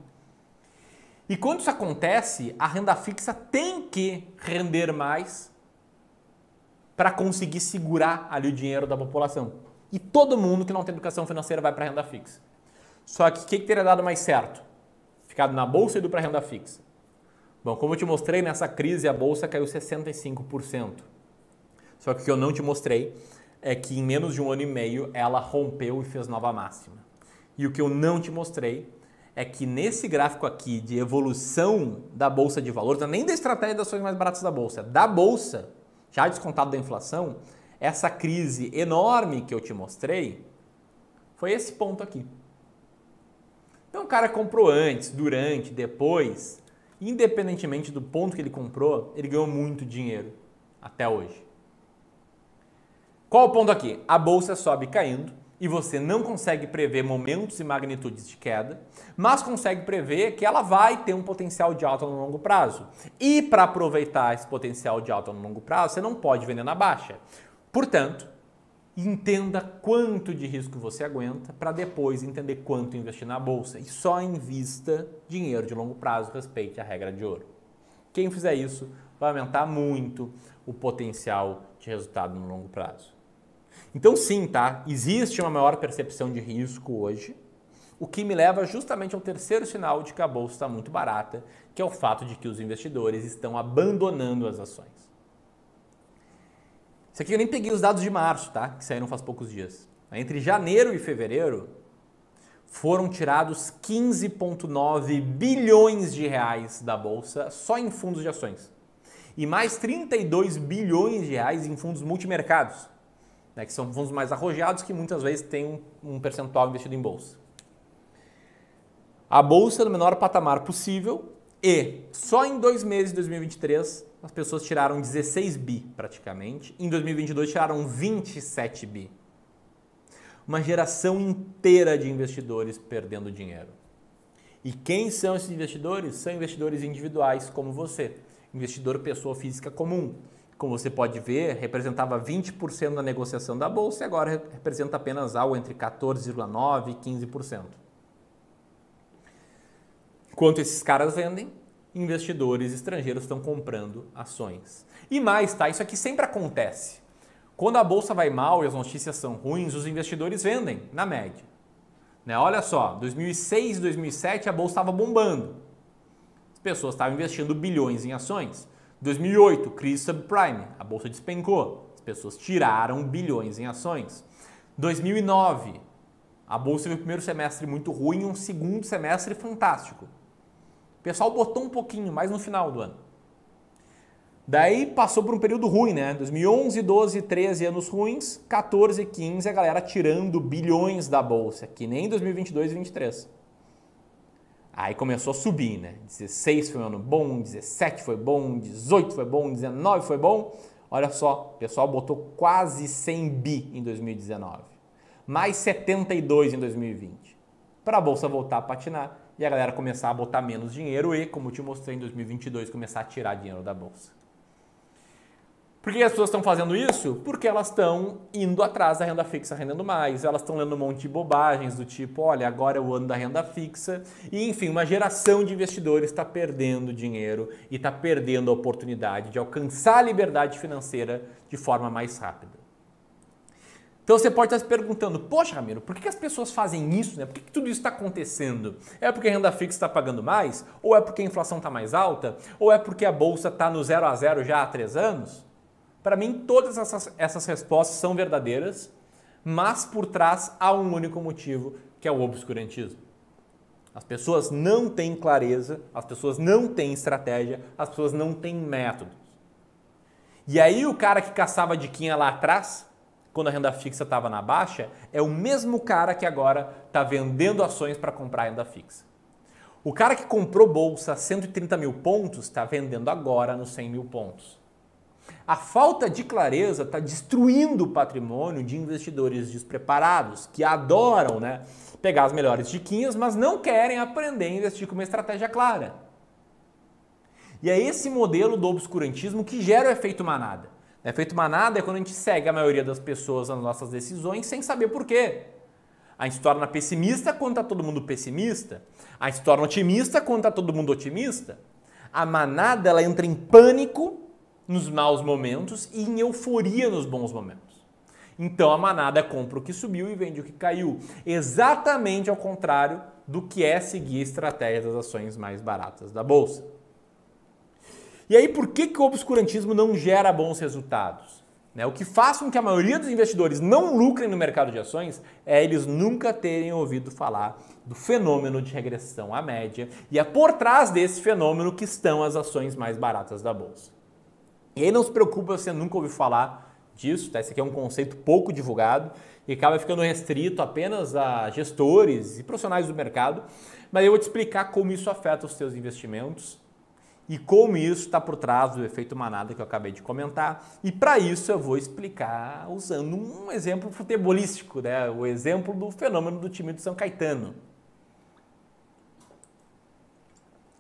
E quando isso acontece, a renda fixa tem que render mais para conseguir segurar ali o dinheiro da população. E todo mundo que não tem educação financeira vai para a renda fixa. Só que o que teria dado mais certo? Ficado na bolsa e ido para a renda fixa? Bom, como eu te mostrei, nessa crise a bolsa caiu 65%. Só que o que eu não te mostrei é que em menos de um ano e meio ela rompeu e fez nova máxima. E o que eu não te mostrei é que nesse gráfico aqui de evolução da bolsa de valores, não é nem da estratégia das ações mais baratas da bolsa, da bolsa, já descontado da inflação, essa crise enorme que eu te mostrei foi esse ponto aqui. Então o cara comprou antes, durante, depois, independentemente do ponto que ele comprou, ele ganhou muito dinheiro até hoje. Qual o ponto aqui? A bolsa sobe caindo e você não consegue prever momentos e magnitudes de queda, mas consegue prever que ela vai ter um potencial de alta no longo prazo. E para aproveitar esse potencial de alta no longo prazo, você não pode vender na baixa. Portanto, entenda quanto de risco você aguenta para depois entender quanto investir na bolsa. E só invista dinheiro de longo prazo, respeite a regra de ouro. Quem fizer isso vai aumentar muito o potencial de resultado no longo prazo. Então sim, tá? Existe uma maior percepção de risco hoje, o que me leva justamente ao terceiro sinal de que a bolsa está muito barata, que é o fato de que os investidores estão abandonando as ações. Isso aqui eu nem peguei os dados de março, tá? Que saíram faz poucos dias. Entre janeiro e fevereiro, foram tirados 15,9 bilhões de reais da bolsa só em fundos de ações. E mais 32 bilhões de reais em fundos multimercados, né, que são fundos mais arrojados que muitas vezes têm um percentual investido em bolsa. A bolsa no menor patamar possível e só em 2 meses de 2023 as pessoas tiraram 16 bi praticamente. Em 2022 tiraram 27 bi. Uma geração inteira de investidores perdendo dinheiro. E quem são esses investidores? São investidores individuais como você. Investidor pessoa física comum. Como você pode ver, representava 20% da negociação da bolsa e agora representa apenas algo entre 14,9% e 15%. Enquanto esses caras vendem, investidores estrangeiros estão comprando ações. E mais, tá? Isso aqui sempre acontece. Quando a bolsa vai mal e as notícias são ruins, os investidores vendem, na média. Né? Olha só, 2006 e 2007 a bolsa estava bombando. As pessoas estavam investindo bilhões em ações. 2008, crise subprime, a bolsa despencou. As pessoas tiraram bilhões em ações. 2009, a bolsa teve o primeiro semestre muito ruim e um segundo semestre fantástico. O pessoal botou um pouquinho, mais no final do ano. Daí passou por um período ruim, né? 2011, 12, 13 anos ruins, 14, 15 a galera tirando bilhões da bolsa, que nem 2022 e 2023. Aí começou a subir, né? 16 foi um ano bom, 17 foi bom, 18 foi bom, 19 foi bom. Olha só, o pessoal botou quase 100 bi em 2019. Mais 72 em 2020. Para a bolsa voltar a patinar e a galera começar a botar menos dinheiro e, como eu te mostrei em 2022, começar a tirar dinheiro da bolsa. Por que as pessoas estão fazendo isso? Porque elas estão indo atrás da renda fixa rendendo mais, elas estão lendo um monte de bobagens do tipo, olha, agora é o ano da renda fixa, e enfim, uma geração de investidores está perdendo dinheiro e está perdendo a oportunidade de alcançar a liberdade financeira de forma mais rápida. Então você pode estar se perguntando, poxa Ramiro, por que as pessoas fazem isso? Né? Por que tudo isso está acontecendo? É porque a renda fixa está pagando mais? Ou é porque a inflação está mais alta? Ou é porque a bolsa está no 0 a 0 já há 3 anos? Para mim, todas essas respostas são verdadeiras, mas por trás há um único motivo, que é o obscurantismo. As pessoas não têm clareza, as pessoas não têm estratégia, as pessoas não têm métodos. E aí o cara que caçava diquinha lá atrás, quando a renda fixa estava na baixa, é o mesmo cara que agora está vendendo ações para comprar renda fixa. O cara que comprou bolsa a 130 mil pontos está vendendo agora nos 100 mil pontos. A falta de clareza está destruindo o patrimônio de investidores despreparados, que adoram, né, pegar as melhores diquinhas, mas não querem aprender a investir com uma estratégia clara. E é esse modelo do obscurantismo que gera o efeito manada. O efeito manada é quando a gente segue a maioria das pessoas nas nossas decisões sem saber por quê. A gente se torna pessimista quando está todo mundo pessimista. A gente se torna otimista quando está todo mundo otimista. A manada ela entra em pânico nos maus momentos e em euforia nos bons momentos. Então a manada compra o que subiu e vende o que caiu. Exatamente ao contrário do que é seguir a estratégia das ações mais baratas da bolsa. E aí por que o obscurantismo não gera bons resultados? O que faz com que a maioria dos investidores não lucrem no mercado de ações é eles nunca terem ouvido falar do fenômeno de regressão à média e é por trás desse fenômeno que estão as ações mais baratas da bolsa. E aí não se preocupe se você nunca ouviu falar disso, tá? Esse aqui é um conceito pouco divulgado e acaba ficando restrito apenas a gestores e profissionais do mercado, mas eu vou te explicar como isso afeta os seus investimentos e como isso está por trás do efeito manada que eu acabei de comentar. E para isso eu vou explicar usando um exemplo futebolístico, né? O exemplo do fenômeno do time do São Caetano.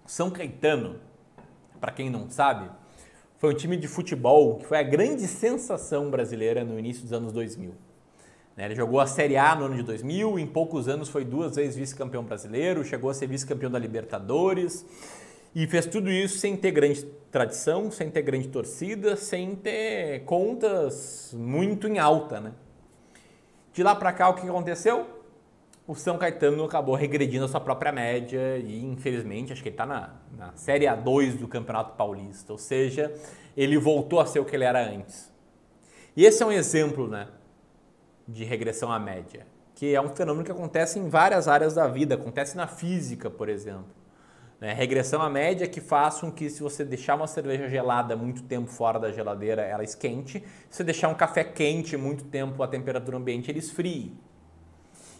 São Caetano, para quem não sabe, foi um time de futebol que foi a grande sensação brasileira no início dos anos 2000. Ele jogou a Série A no ano de 2000, em poucos anos foi 2 vezes vice-campeão brasileiro, chegou a ser vice-campeão da Libertadores E fez tudo isso sem ter grande tradição, sem ter grande torcida, sem ter contas muito em alta, né? De lá para cá, o que aconteceu? O São Caetano acabou regredindo a sua própria média e, infelizmente, acho que ele está na Série A2 do Campeonato Paulista, ou seja, ele voltou a ser o que ele era antes. E esse é um exemplo, né, de regressão à média, que é um fenômeno que acontece em várias áreas da vida, acontece na física, por exemplo. Regressão à média que faz com que, se você deixar uma cerveja gelada muito tempo fora da geladeira, ela esquente. Se você deixar um café quente muito tempo à temperatura ambiente, ele esfrie.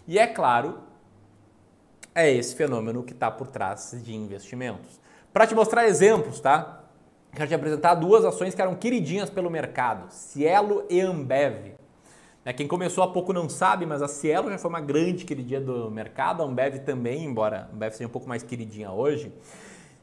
E é claro, é esse fenômeno que está por trás de investimentos. Para te mostrar exemplos, tá? Quero te apresentar duas ações que eram queridinhas pelo mercado, Cielo e Ambev. Quem começou há pouco não sabe, mas a Cielo já foi uma grande queridinha do mercado, a Ambev também, embora a Ambev seja um pouco mais queridinha hoje.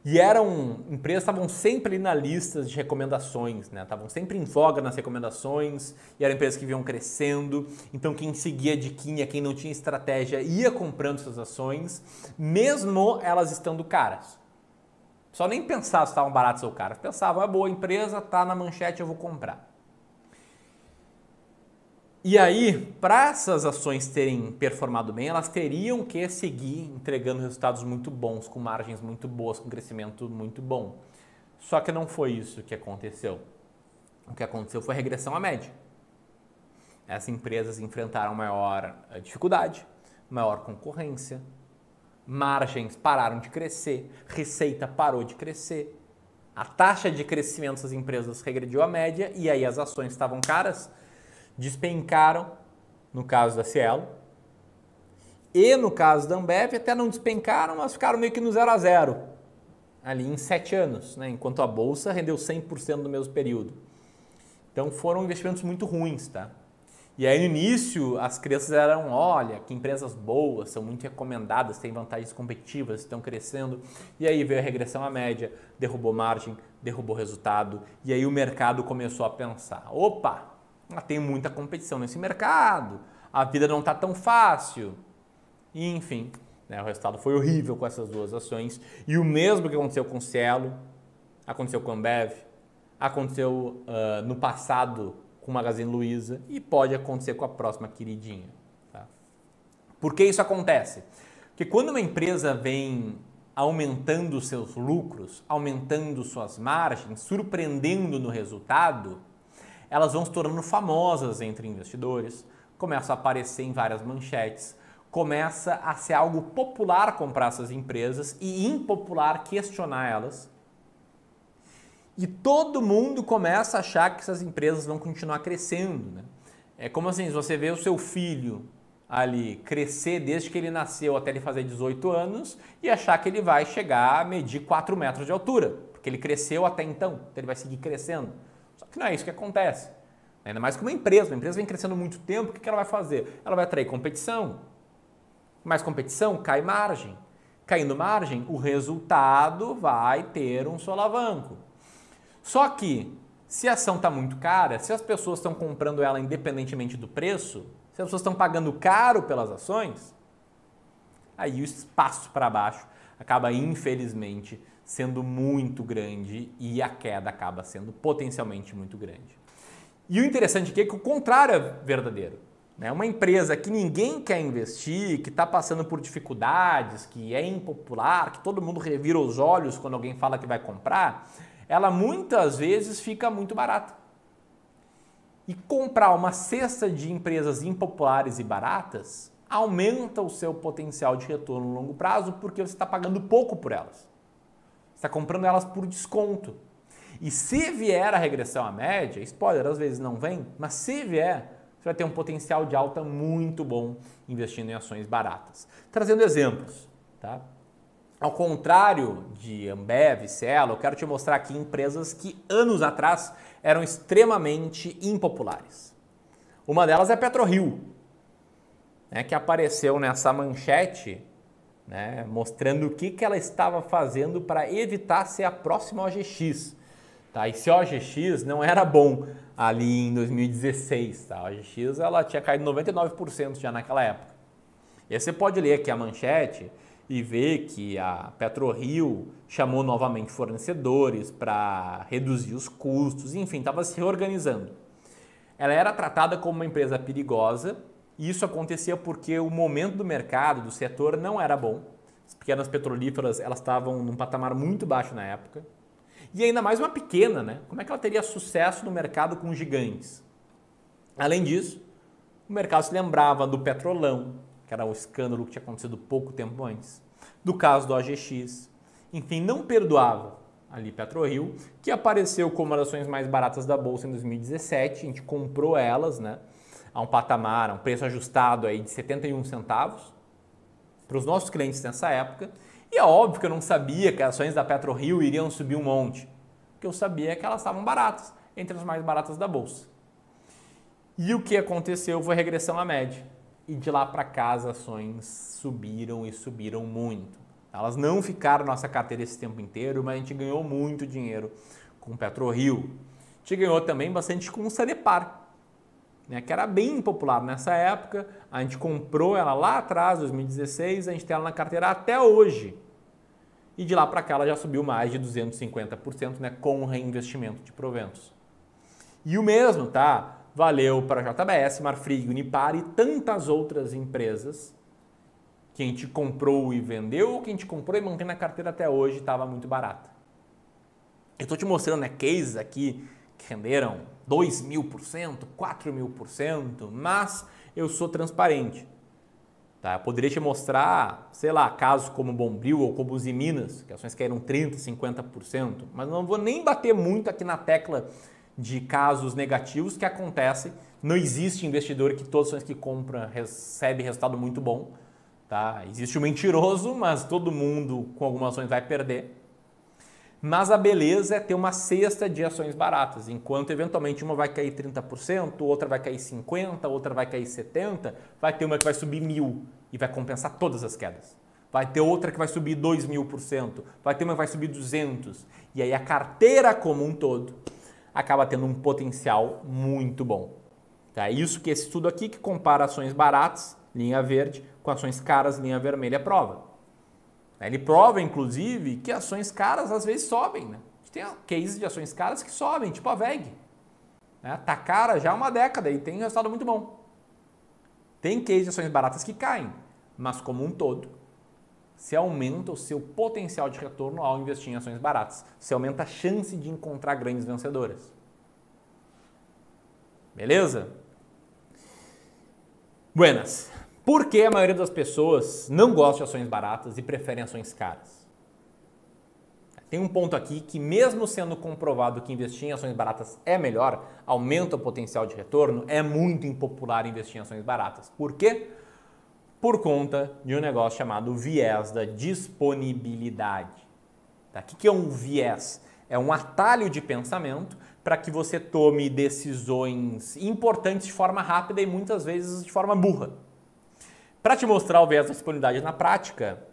E eram empresas que estavam sempre ali na lista de recomendações, né? Estavam sempre em voga nas recomendações e eram empresas que vinham crescendo. Então quem seguia a diquinha, quem não tinha estratégia, ia comprando essas ações, mesmo elas estando caras. Só nem pensava se estavam baratas ou caras. Pensava, é boa empresa, tá na manchete, eu vou comprar. E aí, para essas ações terem performado bem, elas teriam que seguir entregando resultados muito bons, com margens muito boas, com crescimento muito bom. Só que não foi isso que aconteceu. O que aconteceu foi regressão à média. Essas empresas enfrentaram maior dificuldade, maior concorrência, margens pararam de crescer, receita parou de crescer, a taxa de crescimento dessas empresas regrediu à média e aí as ações estavam caras, despencaram, no caso da Cielo, e no caso da Ambev até não despencaram, mas ficaram meio que no 0 a 0, ali em 7 anos, né? Enquanto a Bolsa rendeu 100% no mesmo período. Então foram investimentos muito ruins, tá? E aí no início as crenças eram, olha, que empresas boas, são muito recomendadas, têm vantagens competitivas, estão crescendo. E aí veio a regressão à média, derrubou margem, derrubou resultado, e aí o mercado começou a pensar, opa, tem muita competição nesse mercado, a vida não está tão fácil. E, enfim, né, o resultado foi horrível com essas duas ações. E o mesmo que aconteceu com o Cielo, aconteceu com a Ambev, aconteceu no passado com o Magazine Luiza e pode acontecer com a próxima queridinha. Tá? Por que isso acontece? Porque quando uma empresa vem aumentando seus lucros, aumentando suas margens, surpreendendo no resultado, elas vão se tornando famosas entre investidores, começam a aparecer em várias manchetes, começa a ser algo popular comprar essas empresas e impopular questionar elas. E todo mundo começa a achar que essas empresas vão continuar crescendo, né? É como assim, se você vê o seu filho ali crescer desde que ele nasceu até ele fazer 18 anos e achar que ele vai chegar a medir 4 metros de altura, porque ele cresceu até então ele vai seguir crescendo. Só que não é isso que acontece. Ainda mais que uma empresa vem crescendo muito tempo, o que ela vai fazer? Ela vai atrair competição. Mais competição, cai margem. Caindo margem, o resultado vai ter um solavanco. Só que, se a ação está muito cara, se as pessoas estão comprando ela independentemente do preço, se as pessoas estão pagando caro pelas ações, aí o espaço para baixo acaba, infelizmente, sendo muito grande e a queda acaba sendo potencialmente muito grande. E o interessante aqui é que o contrário é verdadeiro. Uma empresa que ninguém quer investir, que está passando por dificuldades, que é impopular, que todo mundo revira os olhos quando alguém fala que vai comprar, ela muitas vezes fica muito barata. E comprar uma cesta de empresas impopulares e baratas aumenta o seu potencial de retorno no longo prazo porque você está pagando pouco por elas. Você está comprando elas por desconto. E se vier a regressão à média, spoiler, às vezes não vem, mas se vier, você vai ter um potencial de alta muito bom investindo em ações baratas. Trazendo exemplos, tá? Ao contrário de Ambev, Cielo, eu quero te mostrar aqui empresas que anos atrás eram extremamente impopulares. Uma delas é a PetroRio, né, que apareceu nessa manchete, né, mostrando o que ela estava fazendo para evitar ser a próxima OGX. Tá? Esse OGX não era bom ali em 2016. Tá? A OGX ela tinha caído 99% já naquela época. E aí você pode ler aqui a manchete e vê que a PetroRio chamou novamente fornecedores para reduzir os custos, enfim, estava se reorganizando. Ela era tratada como uma empresa perigosa e isso acontecia porque o momento do mercado, do setor, não era bom. As pequenas petrolíferas elas estavam num patamar muito baixo na época. E ainda mais uma pequena, né? Como é que ela teria sucesso no mercado com gigantes? Além disso, o mercado se lembrava do Petrolão, que era um escândalo que tinha acontecido pouco tempo antes, do caso do OGX, enfim, não perdoava ali PetroRio, que apareceu como uma das ações mais baratas da Bolsa em 2017, a gente comprou elas, né, a um patamar, a um preço ajustado aí de 71 centavos para os nossos clientes nessa época, e é óbvio que eu não sabia que as ações da PetroRio iriam subir um monte, o que eu sabia é que elas estavam baratas, entre as mais baratas da Bolsa. E o que aconteceu foi regressão à média. E de lá para cá as ações subiram e subiram muito. Elas não ficaram na nossa carteira esse tempo inteiro, mas a gente ganhou muito dinheiro com o PetroRio. A gente ganhou também bastante com o Sanepar, né, que era bem popular nessa época. A gente comprou ela lá atrás, 2016, a gente tem ela na carteira até hoje. E de lá para cá ela já subiu mais de 250%, né, com o reinvestimento de proventos. E o mesmo, tá? Valeu para a JBS, Marfrig, Unipar e tantas outras empresas que a gente comprou e vendeu, ou que a gente comprou e mantém na carteira até hoje, estava muito barata. Eu estou te mostrando, né, cases aqui que renderam 2.000%, 4.000%, mas eu sou transparente. Tá? Eu poderia te mostrar, sei lá, casos como Bombril ou como Usiminas, que ações caíram 30%, 50%, mas não vou nem bater muito aqui na tecla de casos negativos que acontecem. Não existe investidor que todas as ações que compra recebe resultado muito bom. Tá? Existe o mentiroso, mas todo mundo com algumas ações vai perder. Mas a beleza é ter uma cesta de ações baratas. Enquanto eventualmente uma vai cair 30%, outra vai cair 50%, outra vai cair 70%, vai ter uma que vai subir 1.000% e vai compensar todas as quedas. Vai ter outra que vai subir 2.000%, vai ter uma que vai subir 200%. E aí a carteira como um todo acaba tendo um potencial muito bom. Tá? Isso que esse estudo aqui que compara ações baratas, linha verde, com ações caras, linha vermelha, prova. Ele prova, inclusive, que ações caras às vezes sobem. Né? A gente tem cases de ações caras que sobem, tipo a VEG. Né? Tá cara já há uma década e tem um resultado muito bom. Tem cases de ações baratas que caem, mas como um todo, você aumenta o seu potencial de retorno ao investir em ações baratas. Você aumenta a chance de encontrar grandes vencedoras. Beleza? Buenas. Por que a maioria das pessoas não gosta de ações baratas e preferem ações caras? Tem um ponto aqui que, mesmo sendo comprovado que investir em ações baratas é melhor, aumenta o potencial de retorno, é muito impopular investir em ações baratas. Por quê? Por conta de um negócio chamado viés da disponibilidade. Tá? O que é um viés? É um atalho de pensamento para que você tome decisões importantes de forma rápida e muitas vezes de forma burra. Para te mostrar o viés da disponibilidade na prática,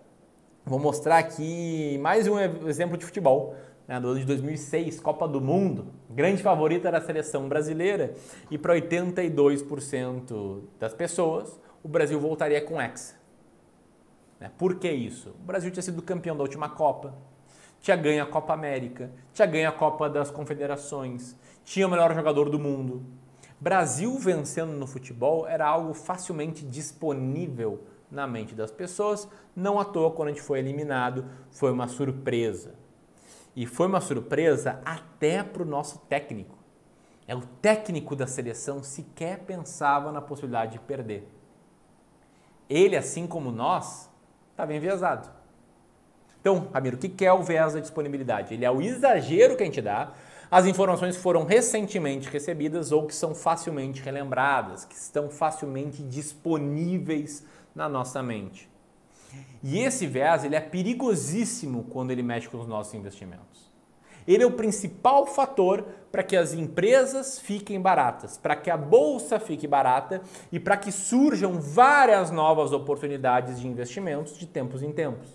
vou mostrar aqui mais um exemplo de futebol. Né, do ano de 2006, Copa do Mundo, grande favorita era a seleção brasileira e para 82% das pessoas, o Brasil voltaria com Hexa. Por que isso? O Brasil tinha sido campeão da última Copa, tinha ganho a Copa América, tinha ganho a Copa das Confederações, tinha o melhor jogador do mundo. Brasil vencendo no futebol era algo facilmente disponível na mente das pessoas, não à toa quando a gente foi eliminado, foi uma surpresa. E foi uma surpresa até para o nosso técnico. O técnico da seleção sequer pensava na possibilidade de perder. Ele, assim como nós, estava enviesado. Então, Ramiro, o que é o viés da disponibilidade? Ele é o exagero que a gente dá, as informações que foram recentemente recebidas ou que são facilmente relembradas, que estão facilmente disponíveis na nossa mente. E esse viés ele é perigosíssimo quando ele mexe com os nossos investimentos. Ele é o principal fator para que as empresas fiquem baratas, para que a bolsa fique barata e para que surjam várias novas oportunidades de investimentos de tempos em tempos.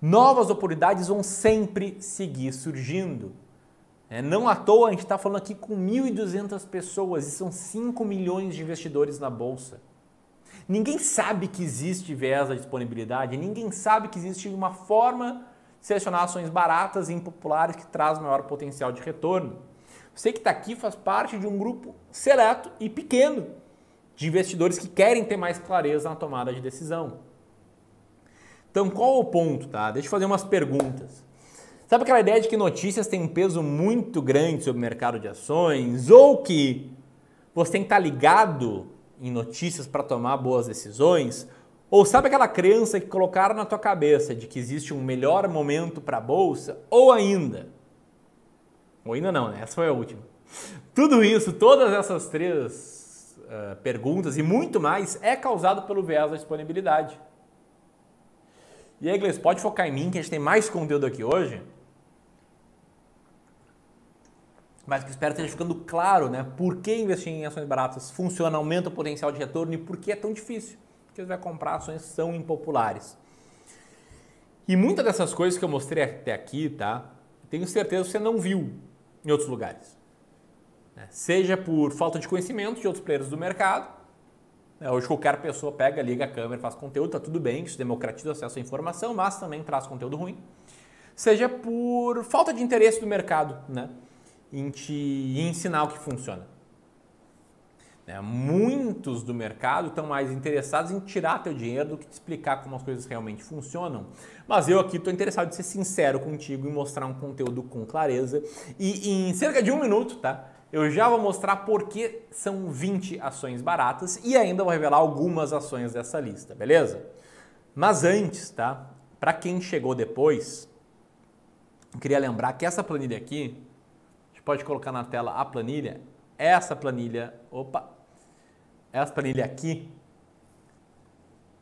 Novas oportunidades vão sempre seguir surgindo. Não à toa a gente está falando aqui com 1.200 pessoas e são 5 milhões de investidores na bolsa. Ninguém sabe que existe viés da disponibilidade, ninguém sabe que existe uma forma de selecionar ações baratas e impopulares que traz maior potencial de retorno. Você que está aqui faz parte de um grupo seleto e pequeno de investidores que querem ter mais clareza na tomada de decisão. Então, qual é o ponto, tá? Deixa eu fazer umas perguntas. Sabe aquela ideia de que notícias têm um peso muito grande sobre o mercado de ações ou que você tem que estar ligado em notícias para tomar boas decisões? Ou sabe aquela crença que colocaram na tua cabeça de que existe um melhor momento para a bolsa? Ou ainda não, né? Essa foi a última. Tudo isso, todas essas três perguntas e muito mais é causado pelo viés da disponibilidade. E aí, Gleice, pode focar em mim que a gente tem mais conteúdo aqui hoje? Mas que espero que esteja ficando claro, né? Por que investir em ações baratas funciona, aumenta o potencial de retorno e por que é tão difícil. Porque você vai comprar ações que são impopulares. E muitas dessas coisas que eu mostrei até aqui, tá? Tenho certeza que você não viu em outros lugares. Seja por falta de conhecimento de outros players do mercado. Hoje qualquer pessoa pega, liga a câmera, faz conteúdo, tá tudo bem, isso democratiza o acesso à informação, mas também traz conteúdo ruim. Seja por falta de interesse do mercado, né? Em te ensinar o que funciona. Muitos do mercado estão mais interessados em tirar teu dinheiro do que te explicar como as coisas realmente funcionam. Mas eu aqui estou interessado em ser sincero contigo e mostrar um conteúdo com clareza. E em cerca de 1 minuto, tá? Eu já vou mostrar por que são 20 ações baratas e ainda vou revelar algumas ações dessa lista, beleza? Mas antes, tá? Para quem chegou depois, eu queria lembrar que essa planilha aqui, a gente pode colocar na tela a planilha, essa planilha aqui,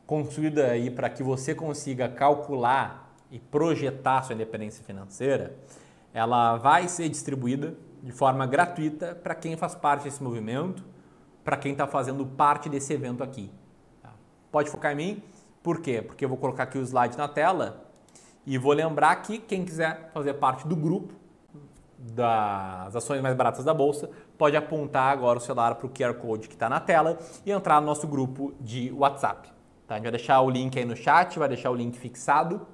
construída aí para que você consiga calcular e projetar sua independência financeira, ela vai ser distribuída de forma gratuita para quem faz parte desse movimento, para quem está fazendo parte desse evento aqui. Tá? Pode focar em mim. Por quê? Porque eu vou colocar aqui o slide na tela e vou lembrar que quem quiser fazer parte do grupo das ações mais baratas da Bolsa pode apontar agora o celular para o QR Code que está na tela e entrar no nosso grupo de WhatsApp. Tá? A gente vai deixar o link aí no chat, vai deixar o link fixado.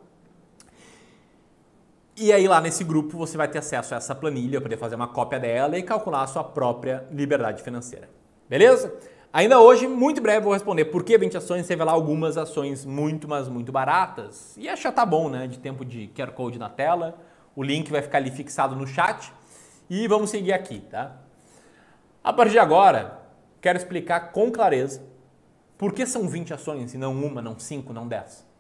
E aí lá nesse grupo você vai ter acesso a essa planilha, poder fazer uma cópia dela e calcular a sua própria liberdade financeira. Beleza? Ainda hoje, muito breve, vou responder por que 20 ações, revelar algumas ações muito, mas muito baratas. E achar tá bom, né? De tempo de QR Code na tela. O link vai ficar ali fixado no chat. E vamos seguir aqui, tá? A partir de agora, quero explicar com clareza por que são 20 ações e não uma, não 5, não 10.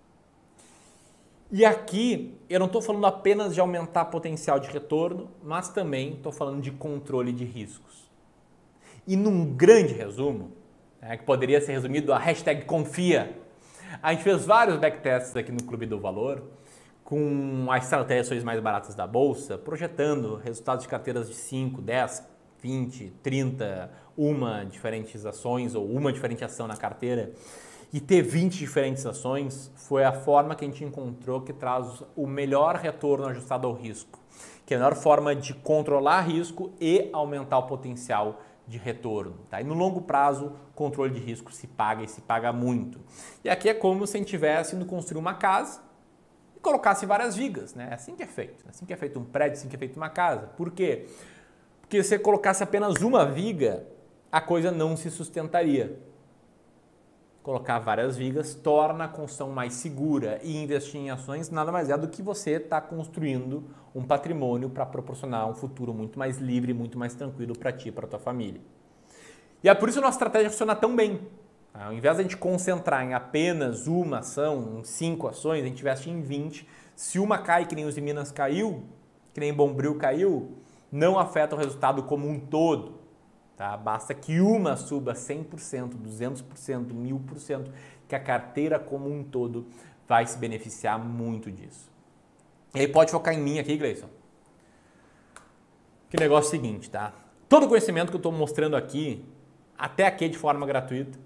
E aqui eu não estou falando apenas de aumentar potencial de retorno, mas também estou falando de controle de riscos. E num grande resumo, que poderia ser resumido a hashtag confia, a gente fez vários backtests aqui no Clube do Valor com as estratégias mais baratas da Bolsa, projetando resultados de carteiras de 5, 10, 20, 30, uma diferentes ações ou uma diferente ação na carteira. E ter 20 diferentes ações foi a forma que a gente encontrou que traz o melhor retorno ajustado ao risco, que é a melhor forma de controlar risco e aumentar o potencial de retorno. Tá? E no longo prazo, controle de risco se paga e se paga muito. E aqui é como se a gente estivesse indo construir uma casa e colocasse várias vigas. Né? É assim que é feito. É assim que é feito um prédio, assim que é feito uma casa. Por quê? Porque se você colocasse apenas uma viga, a coisa não se sustentaria. Colocar várias vigas torna a construção mais segura e investir em ações nada mais é do que você estar construindo um patrimônio para proporcionar um futuro muito mais livre, muito mais tranquilo para ti e para tua família. E é por isso que a nossa estratégia funciona tão bem. Ao invés de a gente concentrar em apenas uma ação, em 5 ações, a gente investe em 20. Se uma cai, que nem os de Minas caiu, que nem Bombril caiu, não afeta o resultado como um todo. Tá? Basta que uma suba 100%, 200%, 1000%, que a carteira como um todo vai se beneficiar muito disso. E aí pode focar em mim aqui, Gleison. Que negócio é o seguinte, tá? Todo o conhecimento que eu estou mostrando aqui, até aqui de forma gratuita,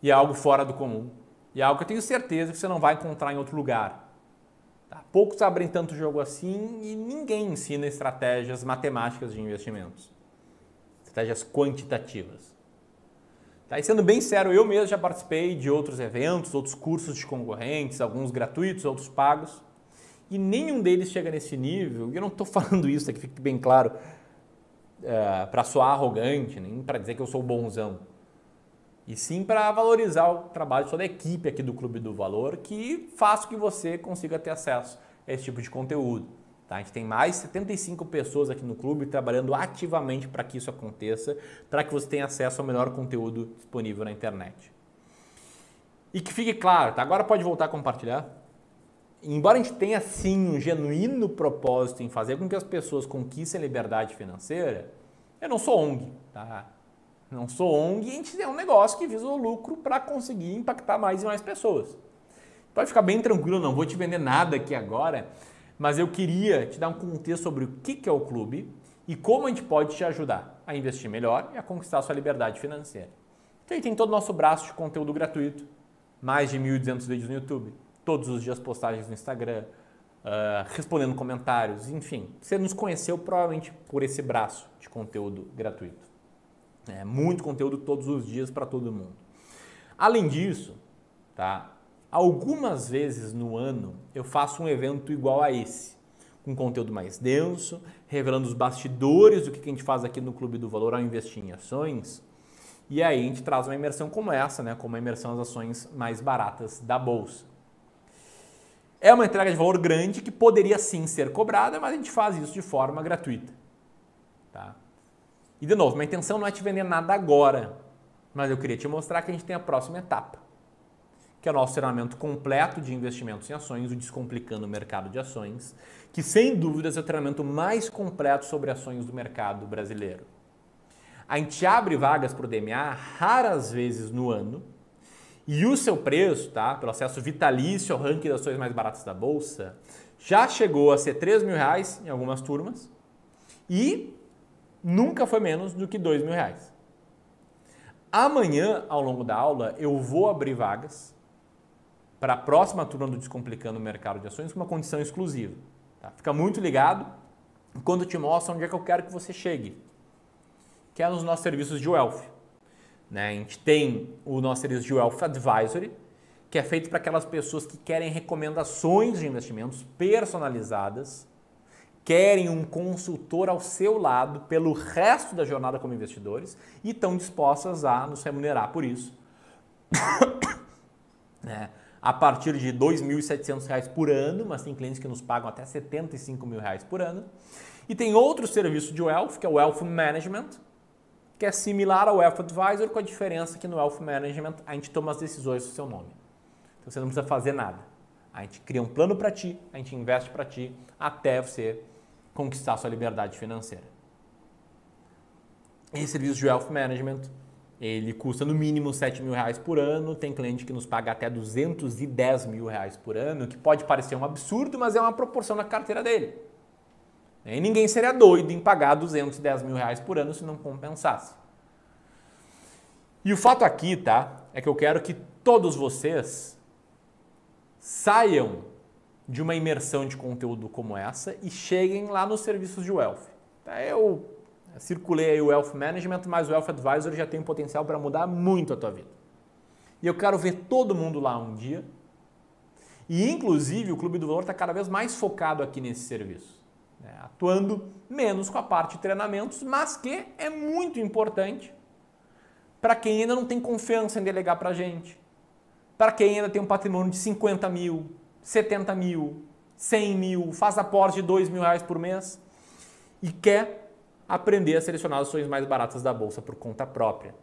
e é algo fora do comum. E é algo que eu tenho certeza que você não vai encontrar em outro lugar. Tá? Poucos abrem tanto jogo assim e ninguém ensina estratégias matemáticas de investimentos. Estratégias quantitativas. Tá? E sendo bem sério, eu mesmo já participei de outros eventos, outros cursos de concorrentes, alguns gratuitos, outros pagos, e nenhum deles chega nesse nível. E eu não estou falando isso, que fique bem claro, para soar arrogante, nem para dizer que eu sou bonzão, e sim para valorizar o trabalho de toda a equipe aqui do Clube do Valor, que faz com que você consiga ter acesso a esse tipo de conteúdo. Tá? A gente tem mais de 75 pessoas aqui no clube trabalhando ativamente para que isso aconteça, para que você tenha acesso ao melhor conteúdo disponível na internet. E que fique claro, tá? Agora pode voltar a compartilhar. Embora a gente tenha sim um genuíno propósito em fazer com que as pessoas conquistem a liberdade financeira, eu não sou ONG, tá? Não sou ONG e a gente é um negócio que visa o lucro para conseguir impactar mais e mais pessoas. Pode ficar bem tranquilo, não vou te vender nada aqui agora, mas eu queria te dar um contexto sobre o que é o clube e como a gente pode te ajudar a investir melhor e a conquistar a sua liberdade financeira. Então, a gente tem todo o nosso braço de conteúdo gratuito, mais de 1.200 vídeos no YouTube, todos os dias postagens no Instagram, respondendo comentários, enfim. Você nos conheceu provavelmente por esse braço de conteúdo gratuito. Muito conteúdo todos os dias para todo mundo. Além disso, tá? Algumas vezes no ano eu faço um evento igual a esse, com conteúdo mais denso, revelando os bastidores do que a gente faz aqui no Clube do Valor ao investir em ações. E aí a gente traz uma imersão como essa, né? Como a imersão às ações mais baratas da Bolsa. É uma entrega de valor grande que poderia sim ser cobrada, mas a gente faz isso de forma gratuita. Tá? E de novo, minha intenção não é te vender nada agora, mas eu queria te mostrar que a gente tem a próxima etapa, que é o nosso treinamento completo de investimentos em ações, o Descomplicando o Mercado de Ações, que sem dúvidas é o treinamento mais completo sobre ações do mercado brasileiro. A gente abre vagas para o DMA raras vezes no ano e o seu preço, tá, pelo acesso vitalício ao ranking das ações mais baratas da Bolsa, já chegou a ser R$3.000 em algumas turmas e nunca foi menos do que R$2.000. Amanhã, ao longo da aula, eu vou abrir vagas para a próxima turma do Descomplicando o Mercado de Ações com uma condição exclusiva. Tá? Fica muito ligado quando eu te mostro onde é que eu quero que você chegue, que é nos nossos serviços de Wealth. Né? A gente tem o nosso serviço de Wealth Advisory, que é feito para aquelas pessoas que querem recomendações de investimentos personalizadas, querem um consultor ao seu lado pelo resto da jornada como investidores e estão dispostas a nos remunerar por isso. A partir de R$2.700 por ano, mas tem clientes que nos pagam até R$75.000 por ano. E tem outro serviço de Wealth, que é o Wealth Management, que é similar ao Wealth Advisor, com a diferença que no Wealth Management a gente toma as decisões do seu nome. Então você não precisa fazer nada. A gente cria um plano para ti, a gente investe para ti, até você conquistar a sua liberdade financeira. Esse serviço de Wealth Management, ele custa no mínimo R$7.000 por ano, tem cliente que nos paga até R$210.000 por ano, que pode parecer um absurdo, mas é uma proporção da carteira dele. E ninguém seria doido em pagar R$210.000 por ano se não compensasse. E o fato aqui, tá, é que eu quero que todos vocês saiam de uma imersão de conteúdo como essa e cheguem lá nos serviços de Wealth. Eu circulei aí o Wealth Management, mas o Wealth Advisor já tem potencial para mudar muito a tua vida. E eu quero ver todo mundo lá um dia. E, inclusive, o Clube do Valor está cada vez mais focado aqui nesse serviço, né? Atuando menos com a parte de treinamentos, mas que é muito importante para quem ainda não tem confiança em delegar para a gente, para quem ainda tem um patrimônio de 50 mil, 70 mil, 100 mil, faz aporte de R$2.000 por mês e quer aprender a selecionar as ações mais baratas da Bolsa por conta própria.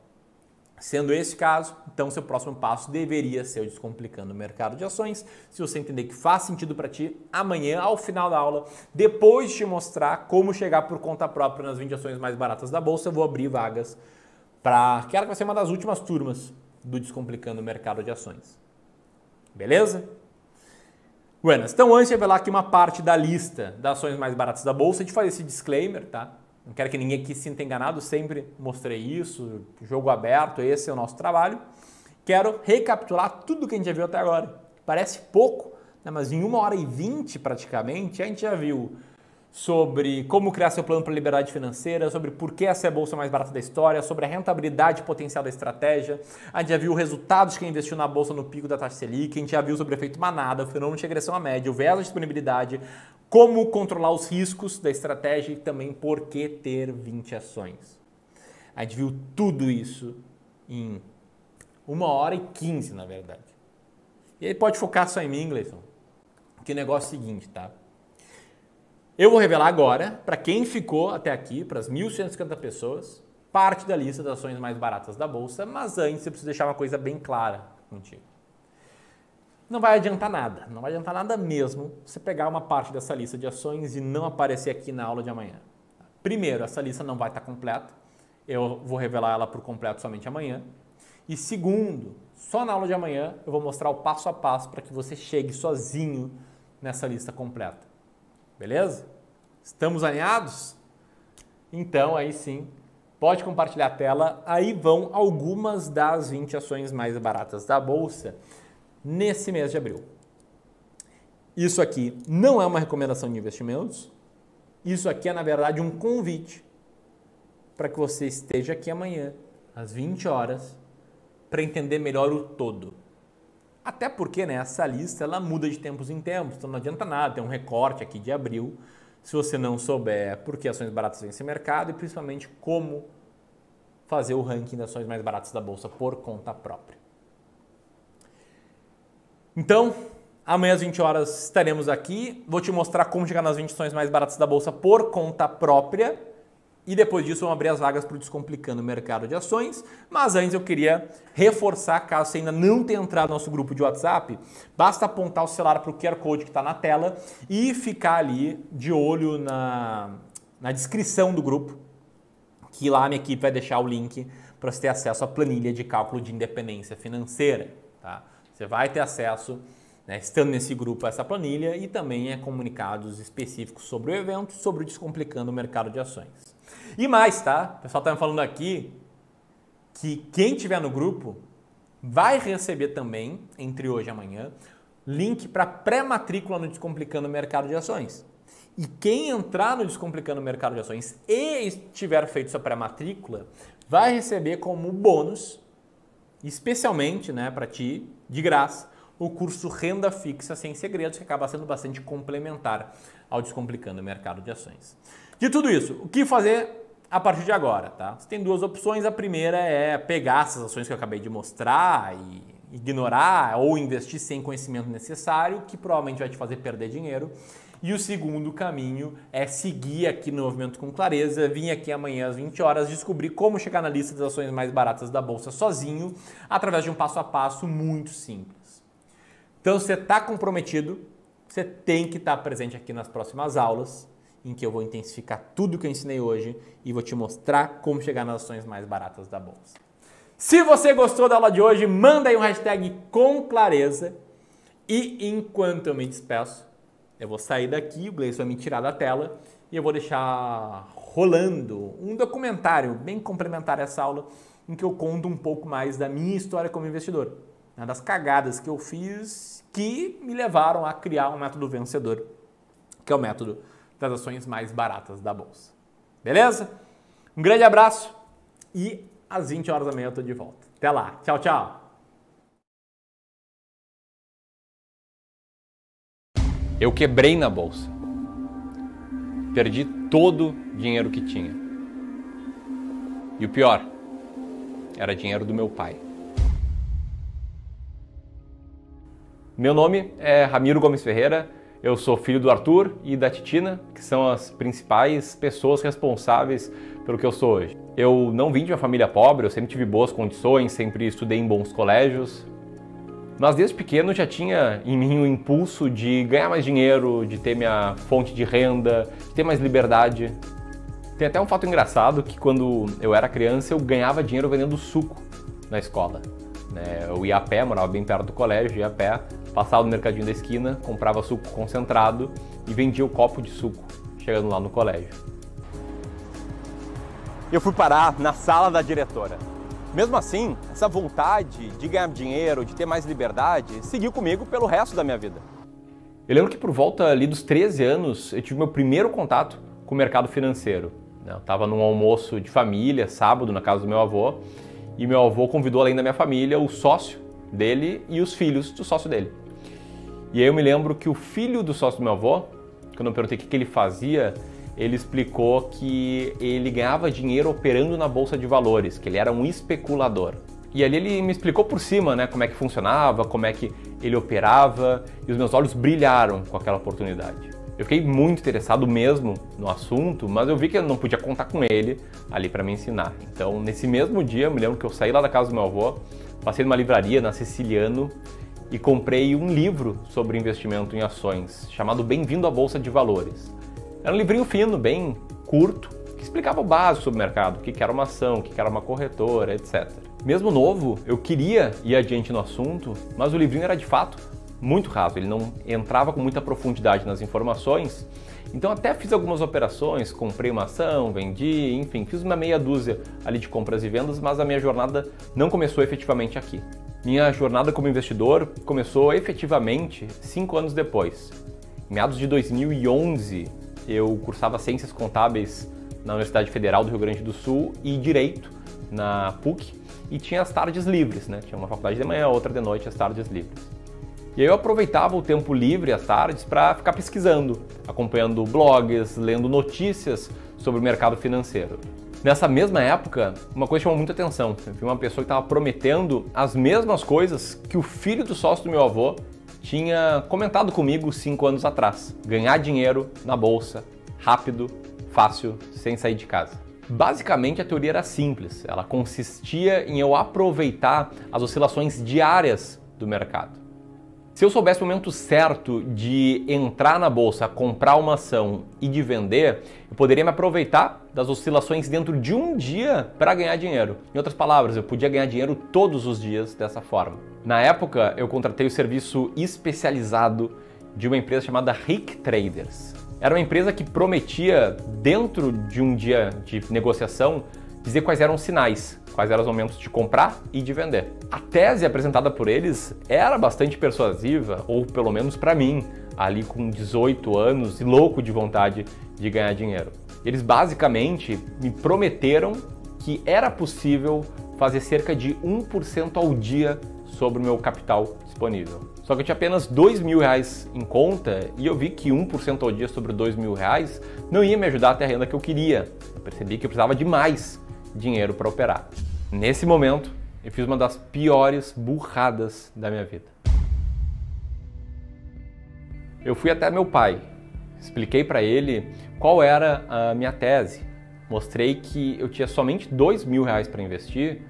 Sendo esse caso, então seu próximo passo deveria ser o Descomplicando o Mercado de Ações. Se você entender que faz sentido para ti, amanhã, ao final da aula, depois de te mostrar como chegar por conta própria nas 20 ações mais baratas da Bolsa, eu vou abrir vagas para aquela que vai ser uma das últimas turmas do Descomplicando o Mercado de Ações. Beleza? Buenas, então antes de revelar aqui uma parte da lista das ações mais baratas da Bolsa, a gente faz esse disclaimer, tá? Não quero que ninguém aqui se sinta enganado, sempre mostrei isso, jogo aberto, esse é o nosso trabalho. Quero recapitular tudo que a gente já viu até agora. Parece pouco, né? Mas em 1h20 praticamente, a gente já viu sobre como criar seu plano para liberdade financeira, sobre por que essa é a bolsa mais barata da história, sobre a rentabilidade potencial da estratégia. A gente já viu resultados de quem investiu na bolsa no pico da taxa Selic, a gente já viu sobre o efeito manada, o fenômeno de regressão à média, o viés da disponibilidade, como controlar os riscos da estratégia e também por que ter 20 ações. A gente viu tudo isso em 1h15, na verdade. E aí pode focar só em mim, Gleison, que o negócio é o seguinte, tá? Eu vou revelar agora, para quem ficou até aqui, para as 1.150 pessoas, parte da lista das ações mais baratas da Bolsa, mas antes eu preciso deixar uma coisa bem clara contigo. Não vai adiantar nada, não vai adiantar nada mesmo você pegar uma parte dessa lista de ações e não aparecer aqui na aula de amanhã. Primeiro, essa lista não vai estar completa, eu vou revelar ela por completo somente amanhã. E segundo, só na aula de amanhã eu vou mostrar o passo a passo para que você chegue sozinho nessa lista completa. Beleza? Estamos alinhados? Então, aí sim, pode compartilhar a tela. Aí vão algumas das 20 ações mais baratas da Bolsa nesse mês de abril. Isso aqui não é uma recomendação de investimentos. Isso aqui é, na verdade, um convite para que você esteja aqui amanhã, às 20 horas, para entender melhor o todo. Até porque, né, essa lista ela muda de tempos em tempos, então não adianta nada ter um recorte aqui de abril se você não souber por que ações baratas vêm nesse mercado e principalmente como fazer o ranking das ações mais baratas da Bolsa por conta própria. Então, amanhã às 20 horas estaremos aqui, vou te mostrar como chegar nas 20 ações mais baratas da Bolsa por conta própria. E depois disso, vamos abrir as vagas para o Descomplicando o Mercado de Ações. Mas antes eu queria reforçar, caso você ainda não tenha entrado no nosso grupo de WhatsApp, basta apontar o celular para o QR Code que está na tela e ficar ali de olho na descrição do grupo, que lá a minha equipe vai deixar o link para você ter acesso à planilha de cálculo de independência financeira. Tá? Você vai ter acesso, né, estando nesse grupo, a essa planilha e também a comunicados específicos sobre o evento, sobre o Descomplicando o Mercado de Ações. E mais, tá? O pessoal tá me falando aqui que quem tiver no grupo vai receber também, entre hoje e amanhã, link para pré-matrícula no Descomplicando o Mercado de Ações. E quem entrar no Descomplicando o Mercado de Ações e tiver feito sua pré-matrícula, vai receber como bônus, especialmente, né, para ti, de graça, o curso Renda Fixa Sem Segredos, que acaba sendo bastante complementar ao Descomplicando o Mercado de Ações. De tudo isso, o que fazer a partir de agora, tá? Você tem duas opções. A primeira é pegar essas ações que eu acabei de mostrar e ignorar ou investir sem conhecimento necessário, que provavelmente vai te fazer perder dinheiro. E o segundo caminho é seguir aqui no Movimento com Clareza, vir aqui amanhã às 20 horas, descobrir como chegar na lista das ações mais baratas da Bolsa sozinho, através de um passo a passo muito simples. Então, se você está comprometido, você tem que estar presente aqui nas próximas aulas, em que eu vou intensificar tudo que eu ensinei hoje e vou te mostrar como chegar nas ações mais baratas da Bolsa. Se você gostou da aula de hoje, manda aí um hashtag com clareza. E enquanto eu me despeço, eu vou sair daqui, o Gleison vai me tirar da tela e eu vou deixar rolando um documentário bem complementar a essa aula, em que eu conto um pouco mais da minha história como investidor, né, das cagadas que eu fiz que me levaram a criar um método vencedor, que é o método das ações mais baratas da Bolsa. Beleza? Um grande abraço e às 20 horas da manhã eu tô de volta. Até lá. Tchau, tchau. Eu quebrei na Bolsa. Perdi todo o dinheiro que tinha. E o pior, era dinheiro do meu pai. Meu nome é Ramiro Gomes Ferreira. Eu sou filho do Arthur e da Titina, que são as principais pessoas responsáveis pelo que eu sou hoje. Eu não vim de uma família pobre, eu sempre tive boas condições, sempre estudei em bons colégios. Mas desde pequeno já tinha em mim o impulso de ganhar mais dinheiro, de ter minha fonte de renda, de ter mais liberdade. Tem até um fato engraçado que quando eu era criança eu ganhava dinheiro vendendo suco na escola. Eu ia a pé, morava bem perto do colégio, ia a pé, passava no mercadinho da esquina, comprava suco concentrado e vendia o copo de suco, chegando lá no colégio. Eu fui parar na sala da diretora. Mesmo assim, essa vontade de ganhar dinheiro, de ter mais liberdade, seguiu comigo pelo resto da minha vida. Eu lembro que por volta ali dos 13 anos eu tive meu primeiro contato com o mercado financeiro. Eu estava num almoço de família, sábado, na casa do meu avô, e meu avô convidou, além da minha família, o sócio dele e os filhos do sócio dele. E aí eu me lembro que o filho do sócio do meu avô, quando eu perguntei o que ele fazia, ele explicou que ele ganhava dinheiro operando na bolsa de valores, que ele era um especulador. E ali ele me explicou por cima, né, como é que funcionava, como é que ele operava, e os meus olhos brilharam com aquela oportunidade. Eu fiquei muito interessado mesmo no assunto, mas eu vi que eu não podia contar com ele ali para me ensinar. Então, nesse mesmo dia, eu me lembro que eu saí lá da casa do meu avô, passei numa livraria na Siciliano e comprei um livro sobre investimento em ações, chamado Bem-vindo à Bolsa de Valores. Era um livrinho fino, bem curto, que explicava o básico sobre o mercado, o que era uma ação, o que era uma corretora, etc. Mesmo novo, eu queria ir adiante no assunto, mas o livrinho era de fato muito raso, ele não entrava com muita profundidade nas informações, então até fiz algumas operações, comprei uma ação, vendi, enfim, fiz uma meia dúzia ali de compras e vendas, mas a minha jornada não começou efetivamente aqui. Minha jornada como investidor começou efetivamente 5 anos depois. Em meados de 2011, eu cursava Ciências Contábeis na Universidade Federal do Rio Grande do Sul e Direito na PUC, e tinha as tardes livres, né? Tinha uma faculdade de manhã, outra de noite, as tardes livres. E aí eu aproveitava o tempo livre, as tardes, para ficar pesquisando, acompanhando blogs, lendo notícias sobre o mercado financeiro. Nessa mesma época, uma coisa chamou muita atenção. Eu vi uma pessoa que estava prometendo as mesmas coisas que o filho do sócio do meu avô tinha comentado comigo 5 anos atrás. Ganhar dinheiro na bolsa, rápido, fácil, sem sair de casa. Basicamente a teoria era simples, ela consistia em eu aproveitar as oscilações diárias do mercado. Se eu soubesse o momento certo de entrar na bolsa, comprar uma ação e de vender, eu poderia me aproveitar das oscilações dentro de um dia para ganhar dinheiro. Em outras palavras, eu podia ganhar dinheiro todos os dias dessa forma. Na época, eu contratei o serviço especializado de uma empresa chamada Rick Traders. Era uma empresa que prometia, dentro de um dia de negociação, dizer quais eram os sinais, quais eram os momentos de comprar e de vender. A tese apresentada por eles era bastante persuasiva, ou pelo menos para mim, ali com 18 anos e louco de vontade de ganhar dinheiro. Eles basicamente me prometeram que era possível fazer cerca de 1% ao dia sobre o meu capital disponível. Só que eu tinha apenas R$2.000 em conta e eu vi que 1% ao dia sobre R$2.000 não ia me ajudar a ter a renda que eu queria. Eu percebi que eu precisava de mais dinheiro para operar. Nesse momento, eu fiz uma das piores burradas da minha vida. Eu fui até meu pai, expliquei para ele qual era a minha tese, mostrei que eu tinha somente R$2.000 para investir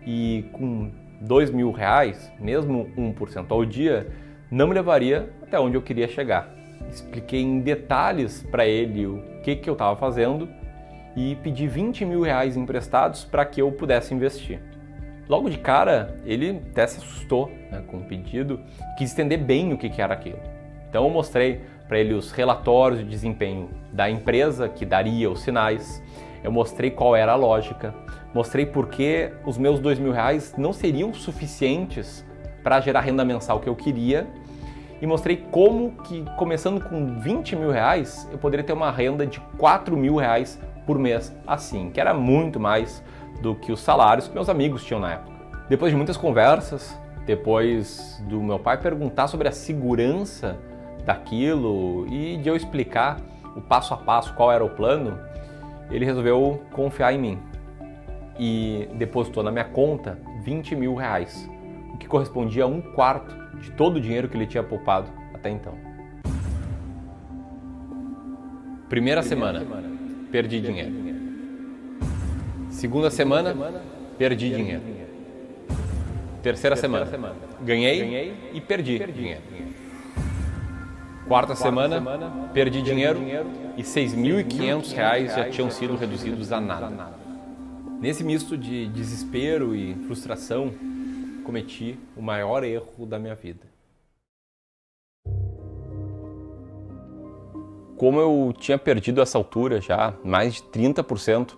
e com R$2.000, mesmo 1% ao dia, não me levaria até onde eu queria chegar. Expliquei em detalhes para ele o que eu estava fazendo e pedi R$20.000 emprestados para que eu pudesse investir. Logo de cara, ele até se assustou, né, com o pedido, quis entender bem o que era aquilo. Então eu mostrei para ele os relatórios de desempenho da empresa que daria os sinais, eu mostrei qual era a lógica, mostrei por que os meus R$2.000 não seriam suficientes para gerar renda mensal que eu queria e mostrei como que, começando com R$20.000, eu poderia ter uma renda de R$4.000 por mês assim, que era muito mais do que os salários que meus amigos tinham na época. Depois de muitas conversas, depois do meu pai perguntar sobre a segurança daquilo e de eu explicar o passo a passo qual era o plano, ele resolveu confiar em mim e depositou na minha conta R$20.000, o que correspondia a 1/4 de todo o dinheiro que ele tinha poupado até então. Primeira semana, perdi dinheiro. Segunda semana, perdi dinheiro. Terceira semana, ganhei e perdi dinheiro. Quarta semana, perdi dinheiro e R$6.500 já tinham sido reduzidos a nada. Nesse misto de desespero e frustração, cometi o maior erro da minha vida. Como eu tinha perdido a essa altura já mais de 30%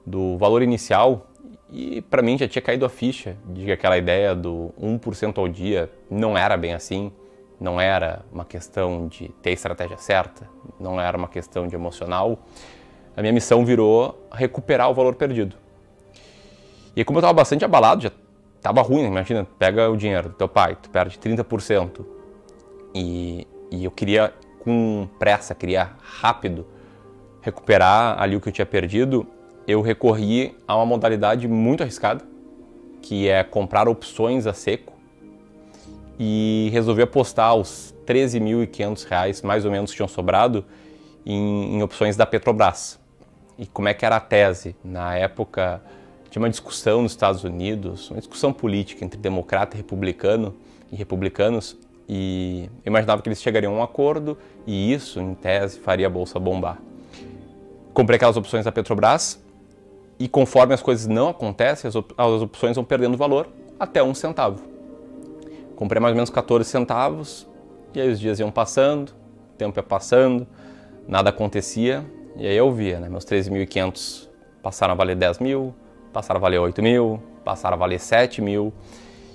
do valor inicial e para mim já tinha caído a ficha de que aquela ideia do 1% ao dia não era bem assim, não era uma questão de ter a estratégia certa, não era uma questão de emocional. A minha missão virou recuperar o valor perdido. E como eu estava bastante abalado, já estava ruim, imagina, pega o dinheiro do teu pai, tu perde 30%. E eu queria, com pressa, queria rápido recuperar ali o que eu tinha perdido. Eu recorri a uma modalidade muito arriscada, que é comprar opções a seco, e resolvi apostar os R$13.500, mais ou menos, que tinham sobrado, em opções da Petrobras. E como é que era a tese? Na época, tinha uma discussão nos Estados Unidos, uma discussão política entre democrata e republicanos, e eu imaginava que eles chegariam a um acordo, e isso, em tese, faria a bolsa bombar. Comprei aquelas opções da Petrobras, e conforme as coisas não acontecem, as opções vão perdendo valor até 1 centavo. Comprei mais ou menos 14 centavos, e aí os dias iam passando, o tempo ia passando, nada acontecia, e aí eu via, né, meus 13.500 passaram a valer 10 mil, passaram a valer 8 mil, passaram a valer 7 mil,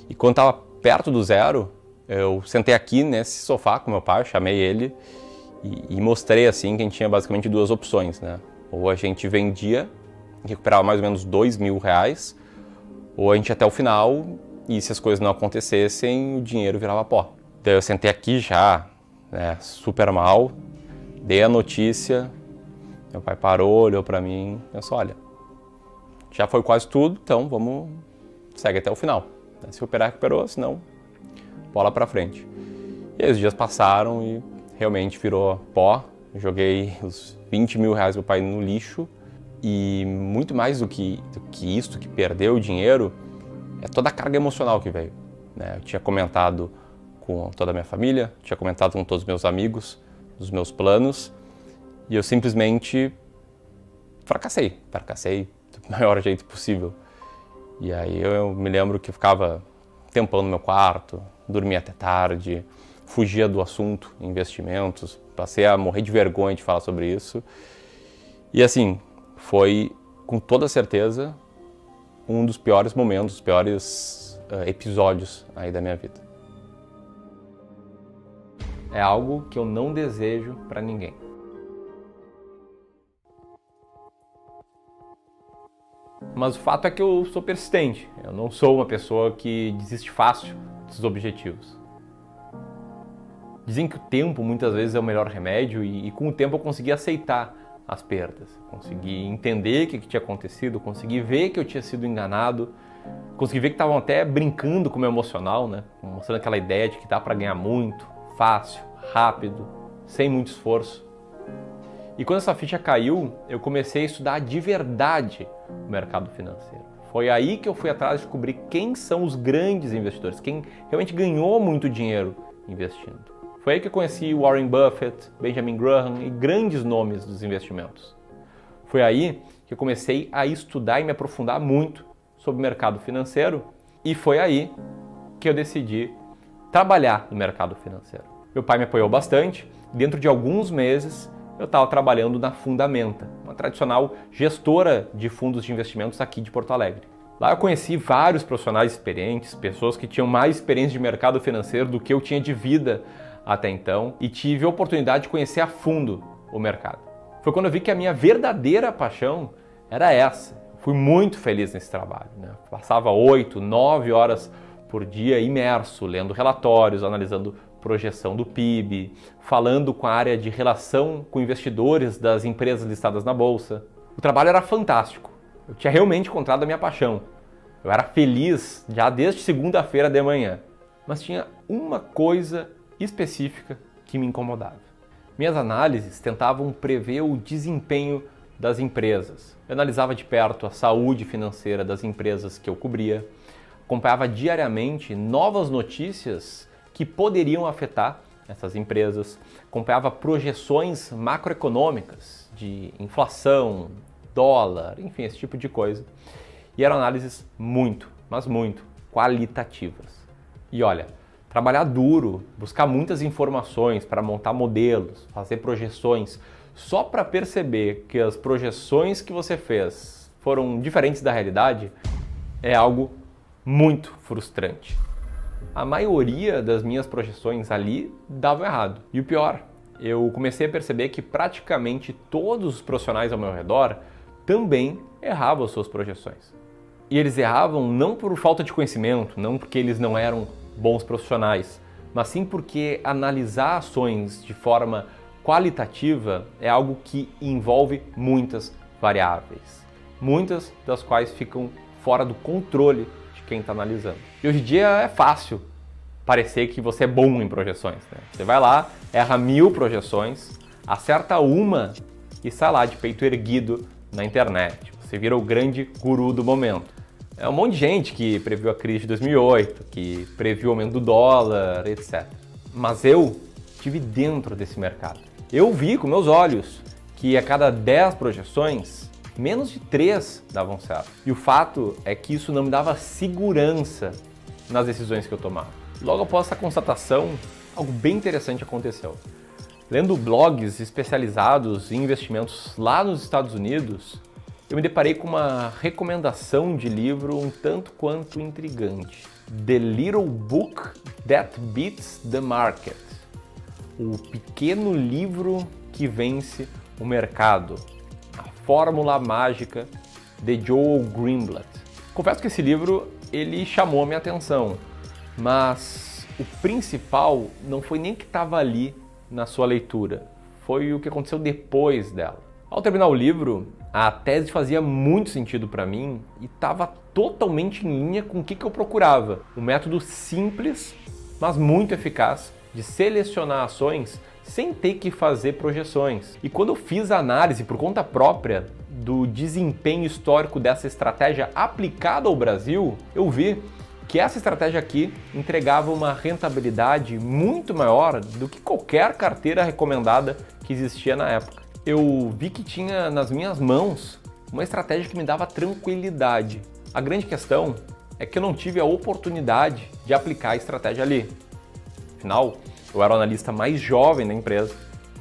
e quando estava perto do zero, eu sentei aqui nesse sofá com meu pai, chamei ele e mostrei assim que a gente tinha basicamente duas opções, né? Ou a gente vendia e recuperava mais ou menos R$2.000, ou a gente ia até o final e se as coisas não acontecessem, o dinheiro virava pó. Daí eu sentei aqui já, né, super mal, dei a notícia, meu pai parou, olhou pra mim e pensou, olha, já foi quase tudo, então vamos, segue até o final. Se recuperar, recuperou, se não, bola pra frente. E aí os dias passaram e realmente virou pó. Eu joguei os R$20 mil do meu pai no lixo e muito mais do que isso, que perdeu o dinheiro, é toda a carga emocional que veio, né? Eu tinha comentado com toda a minha família, tinha comentado com todos os meus amigos, dos meus planos, e eu simplesmente fracassei do maior jeito possível. E aí eu me lembro que eu ficava tempão no meu quarto, dormia até tarde, fugia do assunto, investimentos, passei a morrer de vergonha de falar sobre isso. E assim, foi com toda certeza um dos piores momentos, os piores episódios aí da minha vida. É algo que eu não desejo para ninguém. Mas o fato é que eu sou persistente, eu não sou uma pessoa que desiste fácil dos objetivos. Dizem que o tempo muitas vezes é o melhor remédio e com o tempo eu consegui aceitar as perdas, consegui entender o que tinha acontecido, consegui ver que eu tinha sido enganado, consegui ver que estavam até brincando com o meu emocional, né? Mostrando aquela ideia de que dá para ganhar muito, fácil, rápido, sem muito esforço. E quando essa ficha caiu, eu comecei a estudar de verdade o mercado financeiro. Foi aí que eu fui atrás de descobrir quem são os grandes investidores, quem realmente ganhou muito dinheiro investindo. Foi aí que eu conheci Warren Buffett, Benjamin Graham e grandes nomes dos investimentos. Foi aí que eu comecei a estudar e me aprofundar muito sobre o mercado financeiro e foi aí que eu decidi trabalhar no mercado financeiro. Meu pai me apoiou bastante. Dentro de alguns meses eu estava trabalhando na Fundamenta, uma tradicional gestora de fundos de investimentos aqui de Porto Alegre. Lá eu conheci vários profissionais experientes, pessoas que tinham mais experiência de mercado financeiro do que eu tinha de vida até então e tive a oportunidade de conhecer a fundo o mercado. Foi quando eu vi que a minha verdadeira paixão era essa. Fui muito feliz nesse trabalho, né? Passava 8, 9 horas por dia imerso, lendo relatórios, analisando projeção do PIB, falando com a área de relação com investidores das empresas listadas na bolsa. O trabalho era fantástico. Eu tinha realmente encontrado a minha paixão. Eu era feliz já desde segunda-feira de manhã. Mas tinha uma coisa específica que me incomodava. Minhas análises tentavam prever o desempenho das empresas. Eu analisava de perto a saúde financeira das empresas que eu cobria, acompanhava diariamente novas notícias que poderiam afetar essas empresas, acompanhava projeções macroeconômicas de inflação, dólar, enfim, esse tipo de coisa. E eram análises muito, mas muito qualitativas. E olha, trabalhar duro, buscar muitas informações para montar modelos, fazer projeções, só para perceber que as projeções que você fez foram diferentes da realidade, é algo muito frustrante. a maioria das minhas projeções ali davam errado. E o pior, eu comecei a perceber que praticamente todos os profissionais ao meu redor também erravam as suas projeções. E eles erravam não por falta de conhecimento, não porque eles não eram bons profissionais, mas sim porque analisar ações de forma qualitativa é algo que envolve muitas variáveis, muitas das quais ficam fora do controle de quem está analisando. E hoje em dia é fácil parecer que você é bom em projeções, né? Você vai lá, erra 1000 projeções, acerta uma e sai lá de peito erguido na internet. Você vira o grande guru do momento. É um monte de gente que previu a crise de 2008, que previu o aumento do dólar, etc. Mas eu estive dentro desse mercado. Eu vi com meus olhos que a cada 10 projeções, menos de 3 davam certo. E o fato é que isso não me dava segurança nas decisões que eu tomava. Logo após essa constatação, algo bem interessante aconteceu. Lendo blogs especializados em investimentos lá nos Estados Unidos, eu me deparei com uma recomendação de livro um tanto quanto intrigante. The Little Book That Beats the Market. O pequeno livro que vence o mercado. A fórmula mágica de Joel Greenblatt. Confesso que esse livro ele chamou a minha atenção, mas o principal não foi nem o que estava ali na sua leitura, foi o que aconteceu depois dela. Ao terminar o livro, a tese fazia muito sentido para mim e estava totalmente em linha com o que eu procurava. Um método simples, mas muito eficaz de selecionar ações sem ter que fazer projeções. E quando eu fiz a análise por conta própria do desempenho histórico dessa estratégia aplicada ao Brasil, eu vi que essa estratégia aqui entregava uma rentabilidade muito maior do que qualquer carteira recomendada que existia na época. Eu vi que tinha nas minhas mãos uma estratégia que me dava tranquilidade. A grande questão é que eu não tive a oportunidade de aplicar a estratégia ali. Afinal, eu era o analista mais jovem da empresa,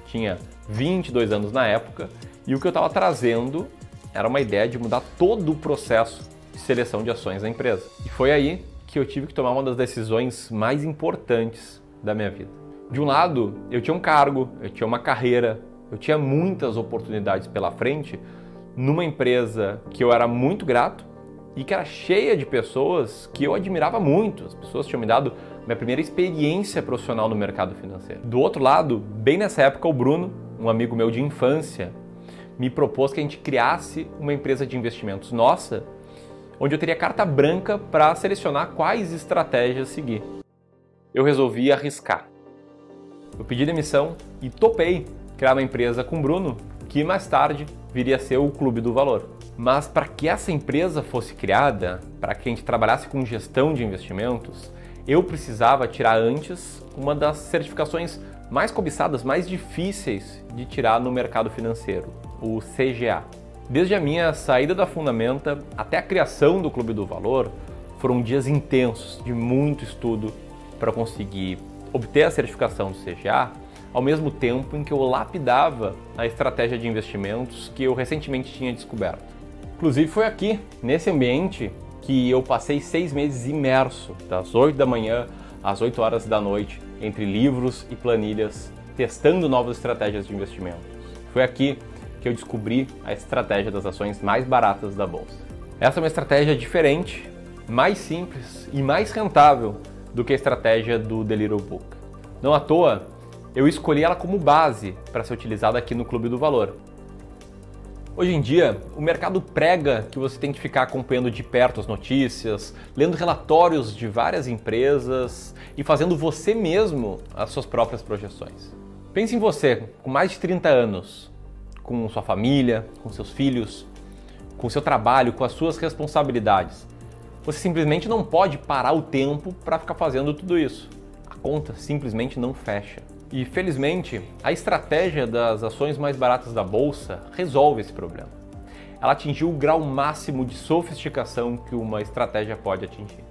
tinha 22 anos na época, e o que eu estava trazendo era uma ideia de mudar todo o processo de seleção de ações da empresa. E foi aí que eu tive que tomar uma das decisões mais importantes da minha vida. De um lado, eu tinha um cargo, eu tinha uma carreira, eu tinha muitas oportunidades pela frente numa empresa que eu era muito grato e que era cheia de pessoas que eu admirava muito. As pessoas tinham me dado minha primeira experiência profissional no mercado financeiro. Do outro lado, bem nessa época, o Bruno, um amigo meu de infância, me propôs que a gente criasse uma empresa de investimentos nossa, onde eu teria carta branca para selecionar quais estratégias seguir. Eu resolvi arriscar. Eu pedi demissão e topei criar uma empresa com o Bruno, que mais tarde viria a ser o Clube do Valor. Mas para que essa empresa fosse criada, para que a gente trabalhasse com gestão de investimentos, eu precisava tirar antes uma das certificações mais cobiçadas, mais difíceis de tirar no mercado financeiro, o CGA. Desde a minha saída da Fundamenta até a criação do Clube do Valor, foram dias intensos de muito estudo para conseguir obter a certificação do CGA, ao mesmo tempo em que eu lapidava a estratégia de investimentos que eu recentemente tinha descoberto. Inclusive foi aqui, nesse ambiente, que eu passei 6 meses imerso, das 8 da manhã às 8 horas da noite, entre livros e planilhas, testando novas estratégias de investimentos. Foi aqui que eu descobri a estratégia das ações mais baratas da bolsa. Essa é uma estratégia diferente, mais simples e mais rentável do que a estratégia do The Little Book. Não à toa, eu escolhi ela como base para ser utilizada aqui no Clube do Valor. Hoje em dia, o mercado prega que você tem que ficar acompanhando de perto as notícias, lendo relatórios de várias empresas e fazendo você mesmo as suas próprias projeções. Pense em você, com mais de 30 anos, com sua família, com seus filhos, com seu trabalho, com as suas responsabilidades. Você simplesmente não pode parar o tempo para ficar fazendo tudo isso. A conta simplesmente não fecha. E felizmente, a estratégia das ações mais baratas da bolsa resolve esse problema. Ela atingiu o grau máximo de sofisticação que uma estratégia pode atingir.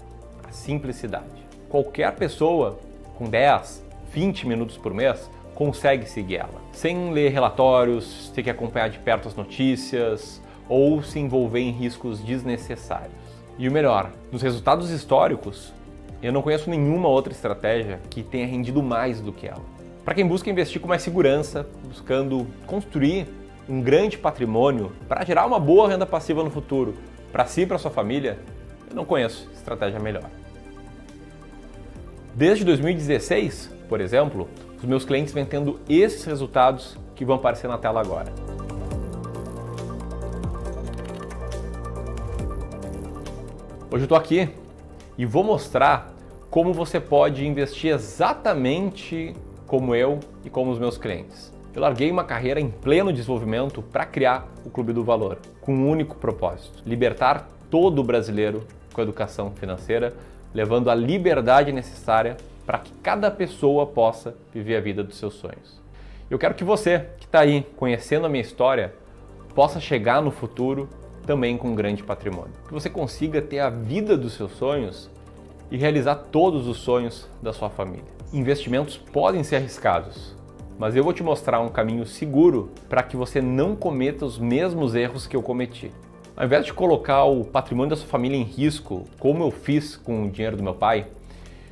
A simplicidade. Qualquer pessoa com 10, 20 minutos por mês consegue seguir ela, sem ler relatórios, ter que acompanhar de perto as notícias ou se envolver em riscos desnecessários. E o melhor, nos resultados históricos, Eu não conheço nenhuma outra estratégia que tenha rendido mais do que ela. Para quem busca investir com mais segurança, buscando construir um grande patrimônio para gerar uma boa renda passiva no futuro, para si e para sua família, eu não conheço estratégia melhor. Desde 2016, por exemplo, os meus clientes vêm tendo esses resultados que vão aparecer na tela agora. Hoje eu estou aqui e vou mostrar como você pode investir exatamente como eu e como os meus clientes. Eu larguei uma carreira em pleno desenvolvimento para criar o Clube do Valor, com um único propósito: libertar todo brasileiro com a educação financeira, levando a liberdade necessária para que cada pessoa possa viver a vida dos seus sonhos. Eu quero que você, que está aí conhecendo a minha história, possa chegar no futuro também com um grande patrimônio. Que você consiga ter a vida dos seus sonhos e realizar todos os sonhos da sua família. Investimentos podem ser arriscados, mas eu vou te mostrar um caminho seguro para que você não cometa os mesmos erros que eu cometi. Ao invés de colocar o patrimônio da sua família em risco, como eu fiz com o dinheiro do meu pai,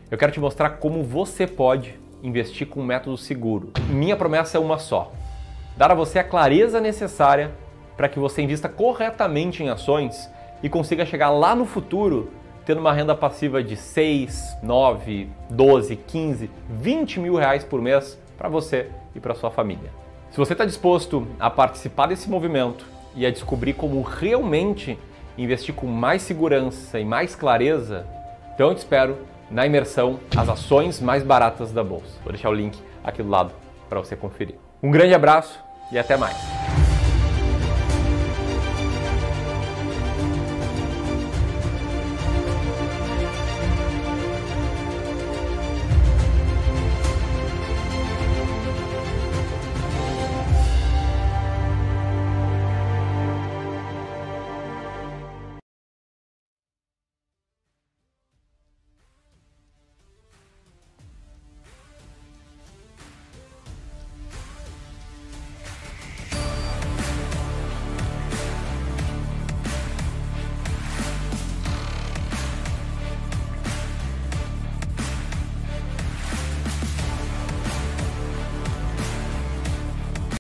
eu quero te mostrar como você pode investir com um método seguro. Minha promessa é uma só: dar a você a clareza necessária para que você invista corretamente em ações e consiga chegar lá no futuro tendo uma renda passiva de 6, 9, 12, 15, 20 mil reais por mês para você e para sua família. Se você está disposto a participar desse movimento e a descobrir como realmente investir com mais segurança e mais clareza, então eu te espero na imersão As Ações Mais Baratas da Bolsa. Vou deixar o link aqui do lado para você conferir. Um grande abraço e até mais!